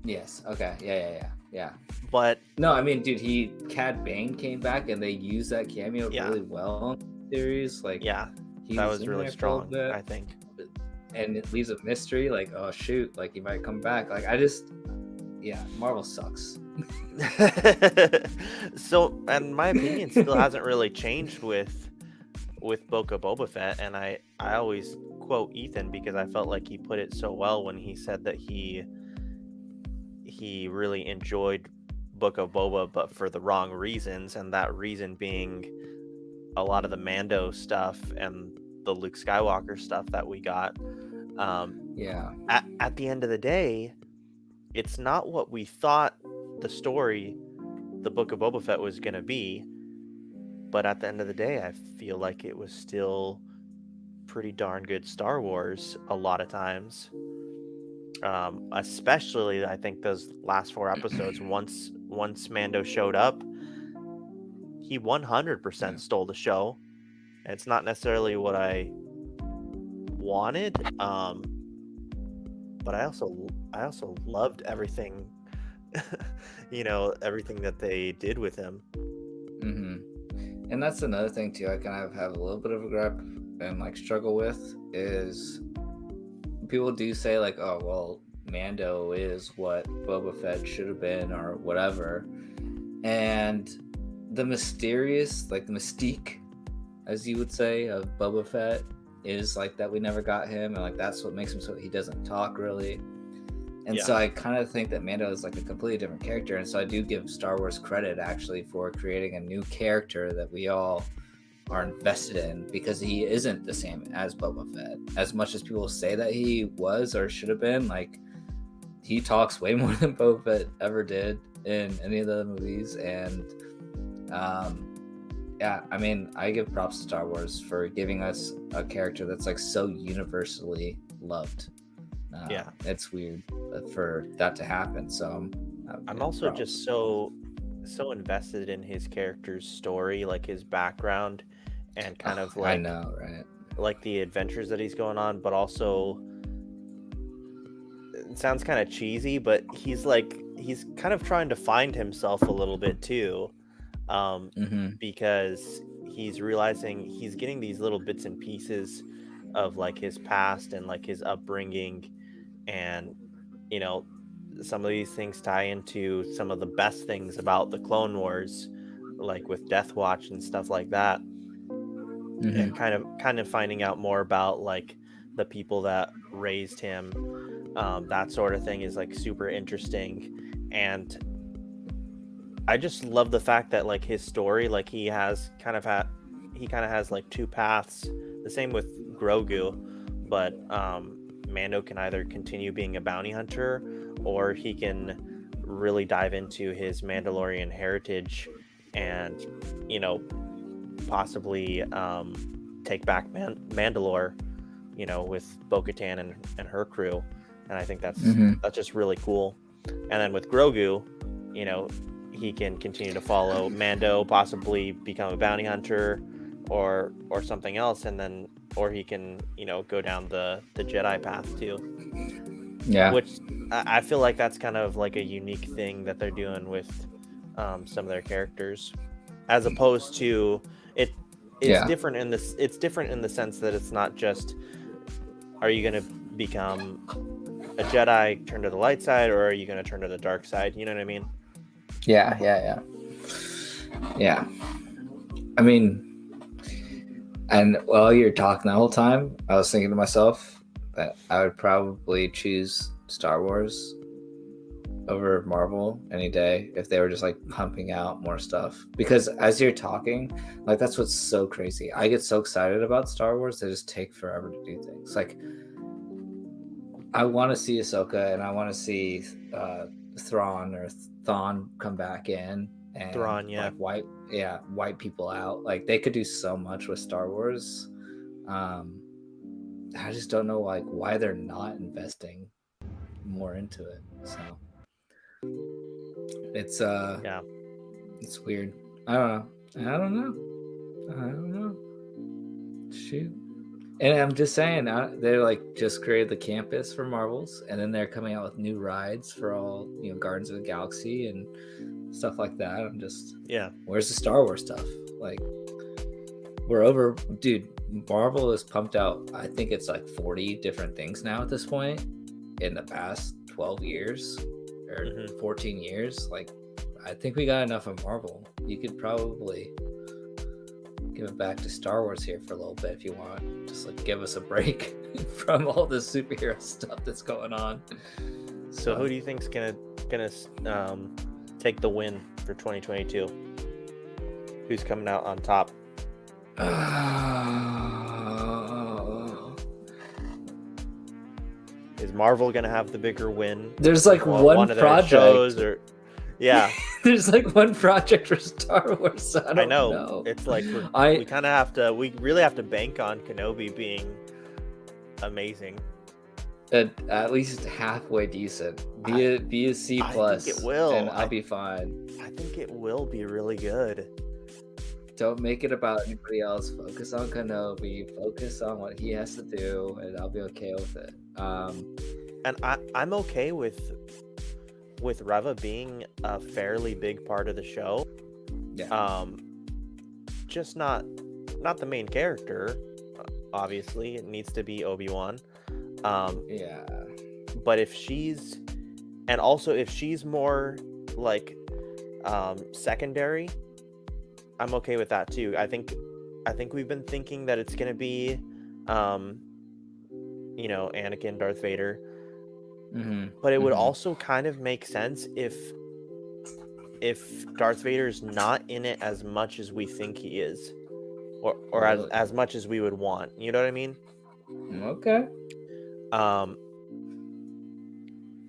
Yes. Okay. Yeah. But no, I mean, dude, Cad Bane came back and they used that cameo really well in the series. Like, that was really strong, I think. And it leaves a mystery, like, oh shoot, like he might come back. Like, Marvel sucks. So, and my opinion still hasn't really changed with Boba Fett, and I always quote Ethan because I felt like he put it so well when he said that he really enjoyed Book of Boba, but for the wrong reasons, and that reason being a lot of the Mando stuff and the Luke Skywalker stuff that we got. At the end of the day, it's not what we thought the story, the Book of Boba Fett, was going to be, but at the end of the day, I feel like it was still pretty darn good Star Wars a lot of times. Especially, I think those last 4 episodes, once Mando showed up, he 100% stole the show. And it's not necessarily what I wanted, but I also loved everything, everything that they did with him. Mm-hmm. And that's another thing too. I kind of have a little bit of a grip and like struggle with is people do say like, oh well, Mando is what Boba Fett should have been or whatever, and the mystique, as you would say, of Boba Fett is like that we never got him, and like that's what makes him so he doesn't talk really. And so I kind of think that Mando is like a completely different character, and so I do give Star Wars credit actually for creating a new character that we all are invested in, because he isn't the same as Boba Fett. As much as people say that he was or should have been, like he talks way more than Boba Fett ever did in any of the movies. And I mean, I give props to Star Wars for giving us a character that's like so universally loved. It's weird for that to happen. So I'm also just so invested in his character's story, like his background, and kind of like, I know, right? Like the adventures that he's going on, but also it sounds kind of cheesy, but he's like he's kind of trying to find himself a little bit too, Mm-hmm. because he's realizing he's getting these little bits and pieces of like his past and like his upbringing, and you know some of these things tie into some of the best things about the Clone Wars, like with Death Watch and stuff like that, and Mm-hmm. kind of finding out more about like the people that raised him. That sort of thing is like super interesting, and I just love the fact that like his story, like he kind of has like two paths. The same with Grogu, but Mando can either continue being a bounty hunter, or he can really dive into his Mandalorian heritage, and possibly take back Mandalore, with Bo-Katan and her crew. And I think Mm-hmm. that's just really cool. And then with Grogu, you know, he can continue to follow Mando, possibly become a bounty hunter or something else, and then or he can, go down the Jedi path too. Yeah. Which I feel like that's kind of like a unique thing that they're doing with some of their characters, as opposed to it. Yeah. It's different in the sense that it's not just, are you going to become a Jedi, turn to the light side, or are you going to turn to the dark side? You know what I mean? Yeah. Yeah. Yeah. I mean, and while you're talking the whole time, I was thinking to myself that I would probably choose Star Wars over Marvel any day if they were just like pumping out more stuff. Because as you're talking, like that's what's so crazy. I get so excited about Star Wars, they just take forever to do things. Like I want to see Ahsoka and I want to see Thrawn or Thawne come back in and Thrawn, yeah. like wipe people out. Like they could do so much with Star Wars. I just don't know like why they're not investing more into it. So it's Yeah. it's weird. I don't know. Shoot. And I'm just saying, they're like just created the campus for Marvels, and then they're coming out with new rides for all Guardians of the Galaxy and stuff like that. I'm just where's the Star Wars stuff? Like we're over, dude. Marvel has pumped out, I think it's like 40 different things now at this point in the past 12 years or 14 years. Like I think we got enough of Marvel. You could probably give it back to Star Wars here for a little bit if you want. Just like give us a break from all the superhero stuff that's going on. So who do you think's gonna take the win for 2022? Who's coming out on top? Is Marvel gonna have the bigger win? There's like one project. Yeah. There's like one project for Star Wars. So I know. It's like we really have to bank on Kenobi being amazing. At least halfway decent. Be a C plus. I think it will. And I'll be fine. I think it will be really good. Don't make it about anybody else. Focus on Kenobi. Focus on what he has to do, and I'll be okay with it. And I'm okay with Reva being a fairly big part of the show. Yeah. Just not the main character. Obviously, it needs to be Obi-Wan. Yeah. But if she's more like secondary, I'm okay with that too. I think we've been thinking that it's gonna be Anakin, Darth Vader. But it would also kind of make sense if Darth Vader's not in it as much as we think he is, or really? as much as we would want. You know what I mean? Okay.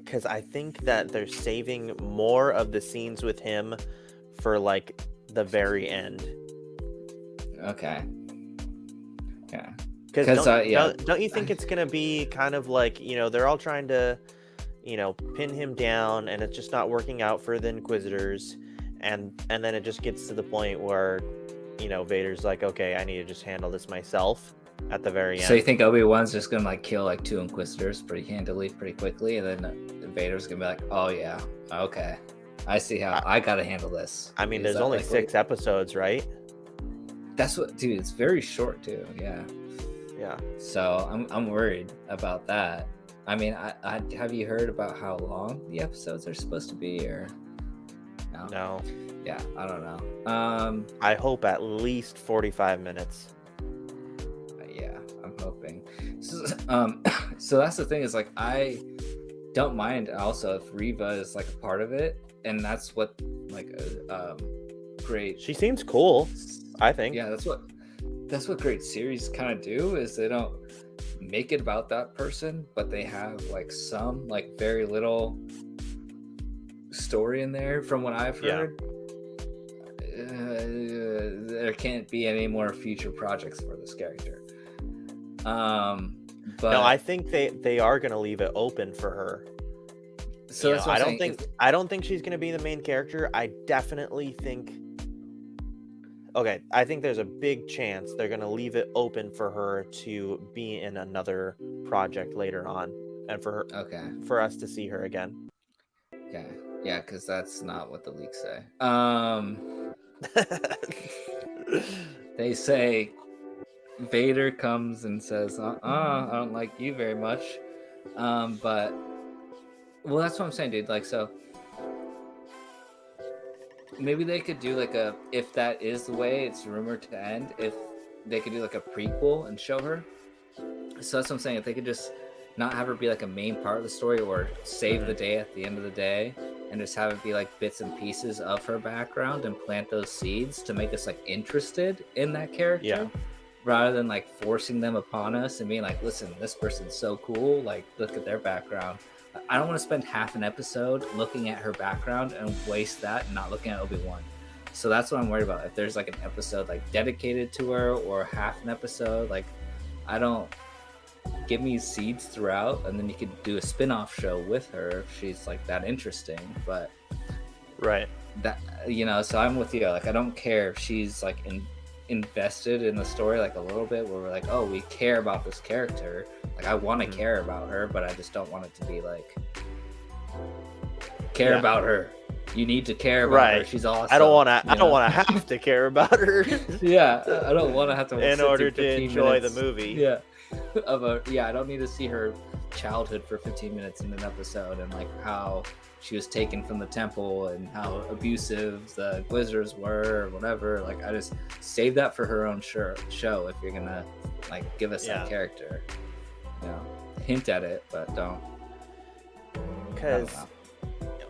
Because I think that they're saving more of the scenes with him for like the very end. Okay. Yeah. Because don't you think it's gonna be kind of like, they're all trying to pin him down, and it's just not working out for the Inquisitors, and then it just gets to the point where Vader's like, okay, I need to just handle this myself, at the very So you end. think Obi-Wan's just gonna like kill like 2 Inquisitors pretty handily, pretty quickly, and then Vader's gonna be like, "Oh yeah, okay, I see how I, I gotta handle this." I mean, Is there's that only like what? 6 episodes, right? That's what, dude. It's very short too. Yeah. Yeah. So I'm worried about that. I mean, I have you heard about how long the episodes are supposed to be, or no? No. Yeah, I don't know. I hope at least 45 minutes. Yeah, I'm hoping. So, so that's the thing is like I don't mind also if Reva is like a part of it, and that's what like great. She seems cool, I think. Yeah, that's what great series kind of do is they don't make it about that person, but they have like some like very little story in there. From what I've heard, there can't be any more future projects for this character. But no, I think they are gonna leave it open for her. So that's what I don't think she's gonna be the main character. I definitely think. Okay, I think there's a big chance they're gonna leave it open for her to be in another project later on, and for her, for us to see her again. Okay, yeah, because that's not what the leaks say. They say Vader comes and says, I don't like you very much. But well, that's what I'm saying, dude. Like, so maybe they could do like a, if that is the way it's rumored to end, if they could do like a prequel and show her. So that's what I'm saying. If they could just not have her be like a main part of the story, or save the day at the end of the day, and just have it be like bits and pieces of her background and plant those seeds to make us like interested in that character, rather than like forcing them upon us and being like, listen, this person's so cool, like look at their background. I don't want to spend half an episode looking at her background and waste that and not looking at Obi-Wan. So that's what I'm worried about. If there's like an episode like dedicated to her, or half an episode, like I don't, give me seeds throughout, and then you could do a spin-off show with her if she's like that interesting. But right, that, you know, so I'm with you. Like I don't care if she's like invested in the story like a little bit, where we're like, oh, we care about this character. Like I want to care about her, but I just don't want it to be like care about her. You need to care about her. She's awesome. I don't want to have to care about her. Yeah, I don't want to have to in order to enjoy the movie. Yeah. I don't need to see her childhood for 15 minutes in an episode, and like how she was taken from the temple and how abusive the Inquisitors were or whatever. Like I just save that for her own show if you're gonna like give us that character. You know, hint at it, but don't. Because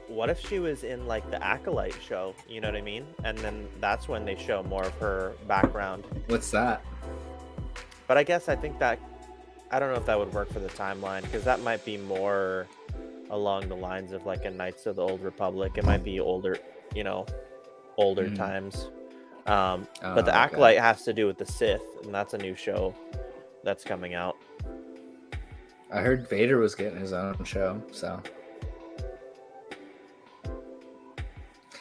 what if she was in like the Acolyte show? You know what I mean? And then that's when they show more of her background. What's that? But I guess I think that, I don't know if that would work for the timeline, because that might be more along the lines of like a Knights of the Old Republic. It might be older, older times. But the Acolyte has to do with the Sith, and that's a new show that's coming out. I heard Vader was getting his own show, so.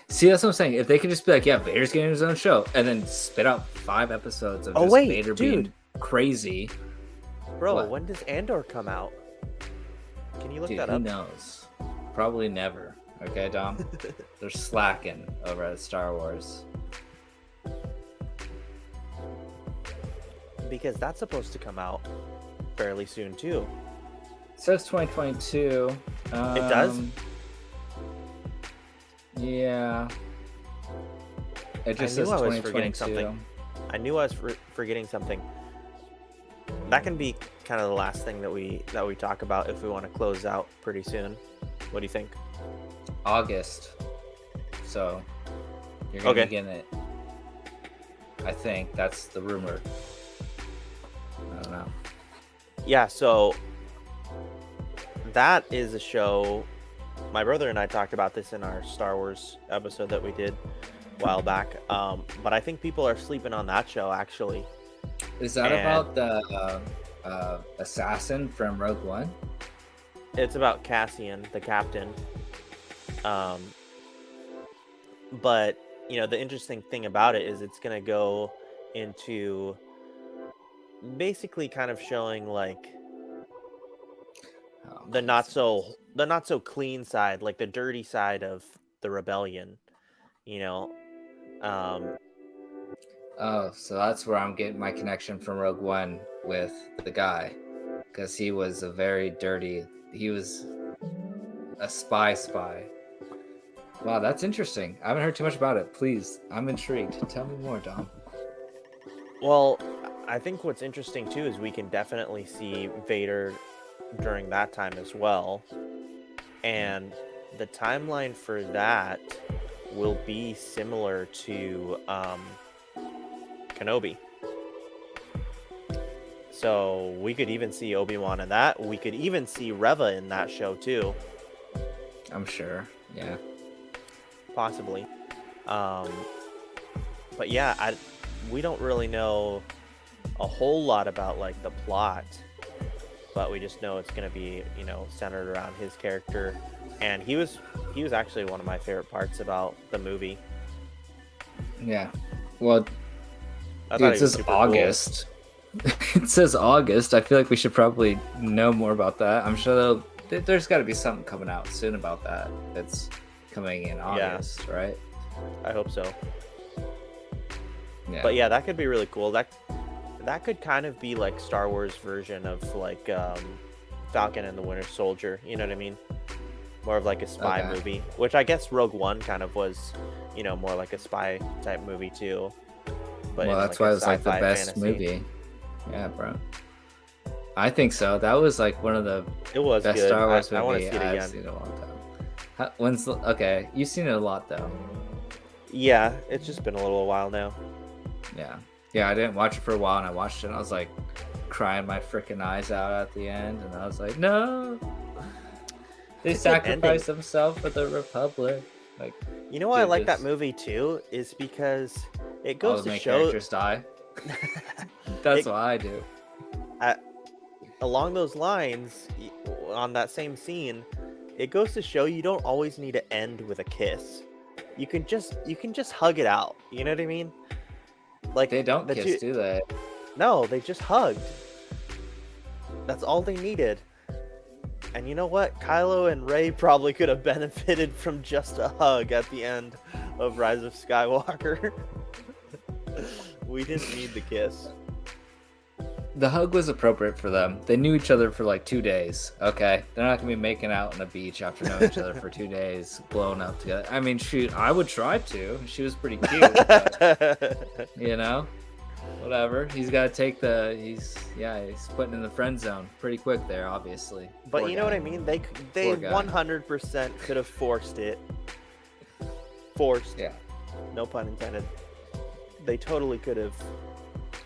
See, that's what I'm saying. If they could just be like, yeah, Vader's getting his own show, and then spit out 5 episodes of Vader being crazy. Bro, when does Andor come out? Can you look that up? Who knows? Probably never. Okay, Dom? They're slacking over at Star Wars. Because that's supposed to come out fairly soon, too. It says 2022. It does? Yeah. It just says 2022. I knew I was forgetting something. That can be kind of the last thing that we talk about if we want to close out pretty soon. What do you think? August. So you're gonna be getting it. I think that's the rumor. I don't know. Yeah, so that is a show. My brother and I talked about this in our Star Wars episode that we did a while back. But I think people are sleeping on that show, actually. Is that about the assassin from Rogue One? It's about Cassian, the captain. But, the interesting thing about it is it's going to go into basically kind of showing like Oh, the not goodness. so the not so clean side, like the dirty side of the rebellion, you know. Um Oh, so that's where I'm getting my connection from Rogue One with the guy, because he was a very dirty. He was a spy. Wow, that's interesting. I haven't heard too much about it. Please, I'm intrigued. Tell me more, Dom. well, I think what's interesting too is we can definitely see Vader during that time as well. And the timeline for that will be similar to Kenobi. So we could even see Obi-Wan in that. We could even see Reva in that show too, I'm sure. Yeah. possibly. Um, but yeah, we don't really know a whole lot about like the plot, but we just know it's gonna be, you know, centered around his character. And he was actually one of my favorite parts about the movie. Yeah. Well, I dude, thought it he was says super cool. August. It says August. I feel like we should probably know more about that. I'm sure there's got to be something coming out soon about that. That's coming in August, right? I hope so. Yeah. But yeah, that could be really cool. That could kind of be like Star Wars version of like Falcon and the Winter Soldier. You know what I mean? More of like a spy Okay. movie, which I guess Rogue One kind of was, you know, more like a spy type movie too. But Well, in, that's like, why a it was like the sci-fi best fantasy. movie. Yeah, bro. I think so. That was like one of the It was best good. Star Wars I want to movie see it I've again. seen in a long time. Okay? You've seen it a lot though. Yeah, it's just been a little while now. Yeah. Yeah, I didn't watch it for a while, and I watched it, and I was like crying my freaking eyes out at the end, and I was like, no, they It's a good sacrificed ending. themselves for the Republic. Like, You know why I dude, like that just movie too is because it all goes the to main show characters die. That's it what I do. along those lines on that same scene. It goes to show you don't always need to end with a kiss. You can just hug it out. You know what I mean? Like They don't the kiss, two. do they? No, they just hugged. That's all they needed. And you know what? Kylo and Rey probably could have benefited from just a hug at the end of Rise of Skywalker. We didn't need the kiss. The hug was appropriate for them. They knew each other for like 2 days. Okay, they're not gonna be making out on the beach after knowing each other for 2 days, blowing up together. I mean, shoot, I would try to. She was pretty cute, but, you know, whatever. He's got to take he's putting in the friend zone pretty quick there, obviously. But Poor you know what guy. I mean? They Poor guy. 100% could have forced it. Forced. Yeah. No pun intended. They totally could have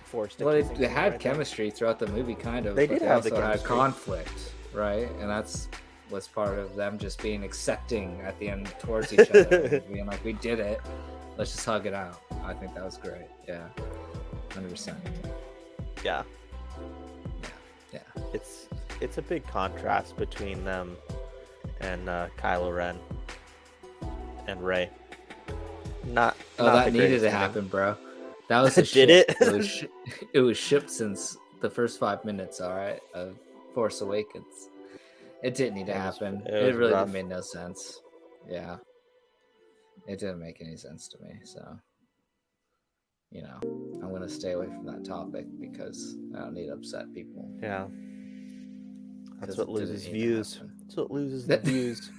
forced it. Well, they had chemistry throughout the movie, kind of. They but did have the also had chemistry. conflict, right? And that's was part of them just being accepting at the end towards each other, and being like, "We did it. Let's just hug it out." I think that was great. Yeah, 100%. Yeah. Yeah. It's a big contrast between them and Kylo Ren and Rey. Not. Oh, not that the needed greatest to ending. happen, bro. That was a Did ship. it? It was shipped since the first 5 minutes, all right, of Force Awakens. It didn't need to happen. it It was really rough. made no sense. Yeah. It didn't make any sense to me. So, you know, I'm going to stay away from that topic because I don't need to upset people. Yeah. That's 'Cause what it didn't loses need to views. happen. That's what loses the views.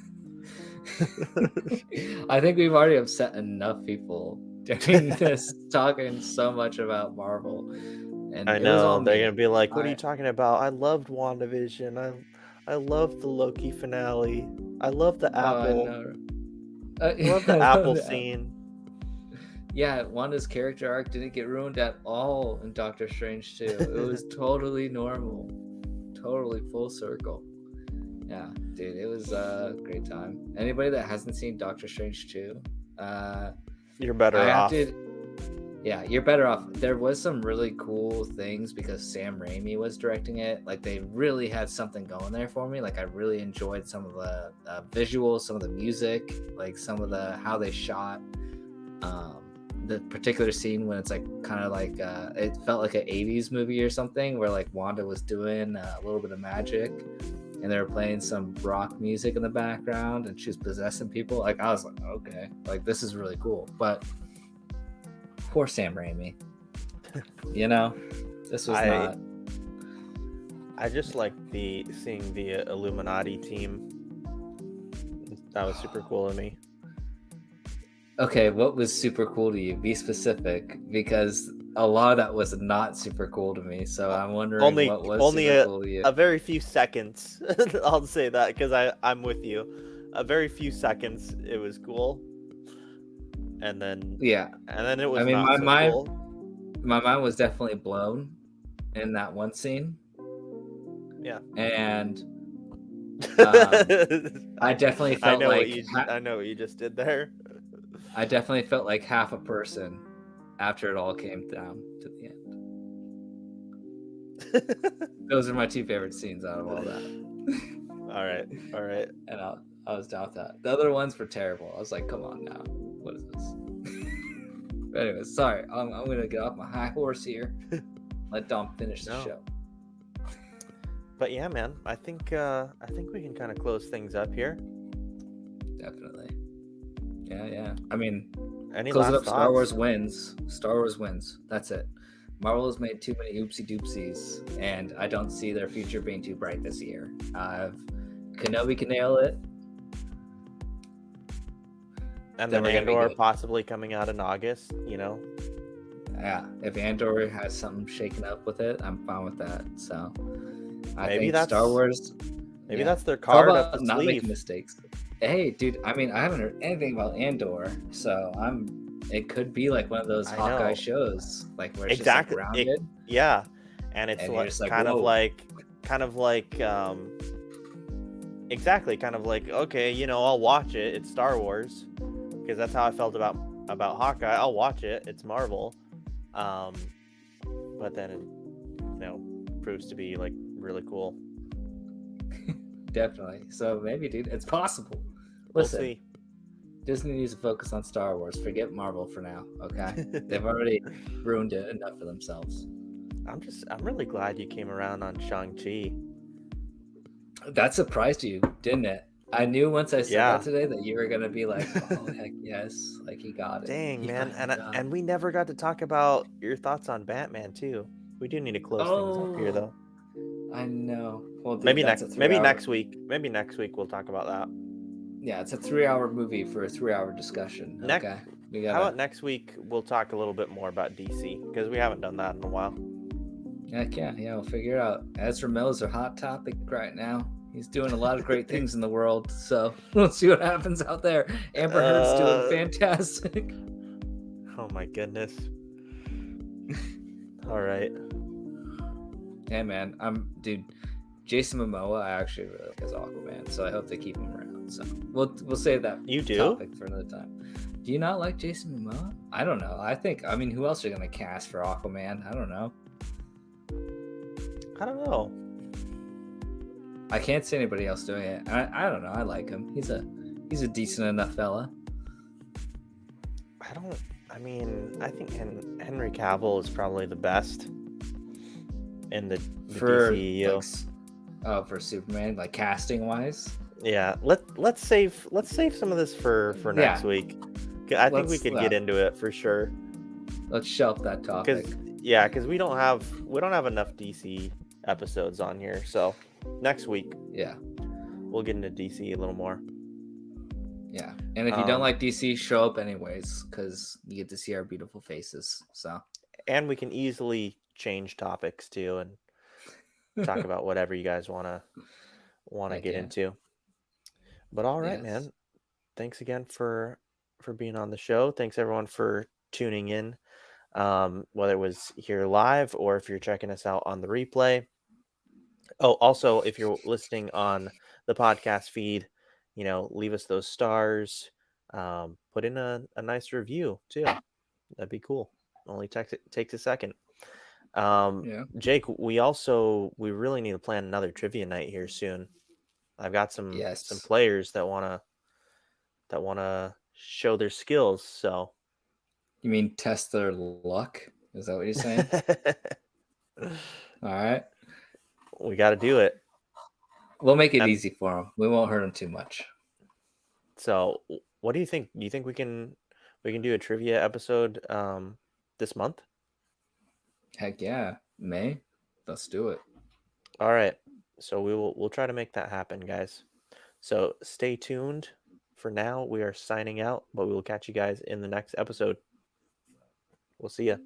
I think we've already upset enough people doing this, talking so much about Marvel. And I it was all know they're me. gonna be like, "What are you I talking about? I loved WandaVision. I loved the Loki finale. I love the Oh, I apple. know. I love the apple scene." Yeah, Wanda's character arc didn't get ruined at all in Doctor Strange 2. It was totally normal. Totally full circle. Yeah, dude, it was a great time. Anybody that hasn't seen Doctor Strange 2, You're better I have off. to. Yeah, you're better off. There was some really cool things because Sam Raimi was directing it. Like, they really had something going there for me. Like, I really enjoyed some of the visuals, some of the music, like some of the how they shot. the particular scene when it's like kind of like it felt like an 80s movie or something, where like Wanda was doing a little bit of magic and they were playing some rock music in the background and she was possessing people. Like I was like, okay, like this is really cool. But poor Sam Raimi, you know, this was not. I just like seeing the Illuminati team. That was super cool to me. Okay, what was super cool to you? Be specific, because a lot of that was not super cool to me. So I'm wondering what was super cool to you. A very few seconds. I'll say that because I'm with you. A very few seconds, it was cool, and then it was. I mean, my mind was definitely blown in that one scene. Yeah, and I definitely felt I know what you just did there. I definitely felt like half a person after it all came down to the end. Those are my two favorite scenes out of all that. All right. And I was down with that. The other ones were terrible. I was like, come on now. What is this? But anyways, sorry. I'm going to get off my high horse here. Let Dom finish the show. But yeah, man, I think we can kind of close things up here. Definitely. Yeah. I mean, close it up. Thoughts? Star Wars wins. That's it. Marvel has made too many oopsie doopsies, and I don't see their future being too bright this year. Kenobi can nail it. And then Andor possibly coming out in August, you know? Yeah, if Andor has something shaken up with it, I'm fine with that. So I think that's Star Wars. Maybe that's their card up the not sleeve. Making mistakes. Hey, dude, I mean, I haven't heard anything about Andor, so it could be like one of those Hawkeye shows, like where it's just like grounded. And it's kind of like exactly, kind of like, okay, you know, I'll watch it. It's Star Wars, because that's how I felt about Hawkeye. I'll watch it. It's Marvel, but then it, you know, proves to be like really cool. Definitely. So maybe, dude, it's possible. Listen, we'll see. Disney needs to focus on Star Wars. Forget Marvel for now, okay? They've already ruined it enough for themselves. I'm really glad you came around on Shang-Chi. That surprised you, didn't it? I knew once I said that today that you were gonna be like, "Oh heck yes!" Like he got it. Dang, man, and we never got to talk about your thoughts on Batman too. We do need to close things up here, though. I know. Well, dude, maybe next week. Maybe next week we'll talk about that. Yeah, it's a 3-hour movie for a 3-hour discussion. Okay. How about next week we'll talk a little bit more about DC, because we haven't done that in a while. Heck yeah, we'll figure it out. Ezra Miller's a hot topic right now. He's doing a lot of great things in the world, so we'll see what happens out there. Amber Heard's doing fantastic. Oh my goodness. All right. Hey man, dude. Jason Momoa, I actually really like as Aquaman, so I hope they keep him around. So we'll save that topic for another time. Do you not like Jason Momoa? I don't know. I mean, who else are you gonna cast for Aquaman? I don't know. I can't see anybody else doing it. I don't know. I like him. He's a decent enough fella. I think Henry Cavill is probably the best in the DCEU. For Superman, like casting wise. Yeah, let's save some of this for next week. I think we could get into it for sure. Let's shelf that topic. Because we don't have enough DC episodes on here. So next week, we'll get into DC a little more. Yeah, and if you don't like DC, show up anyways, because you get to see our beautiful faces. So, and we can easily change topics too and talk about whatever you guys want to get into. But all right, man. Thanks again for being on the show. Thanks everyone for tuning in, whether it was here live or if you're checking us out on the replay. Oh, also, if you're listening on the podcast feed, leave us those stars. Put in a nice review too. That'd be cool. Only takes a second. Jake, we really need to plan another trivia night here soon. I've got some players that wanna show their skills. So You mean test their luck? Is that what you're saying? All right. We got to do it. We'll make it And easy for them. We won't hurt them too much. so, what do you think? Do you think we can do a trivia episode this month? Heck yeah. May? Let's do it. All right. So we'll try to make that happen, guys. So stay tuned. For now, we are signing out, but we will catch you guys in the next episode. We'll see you.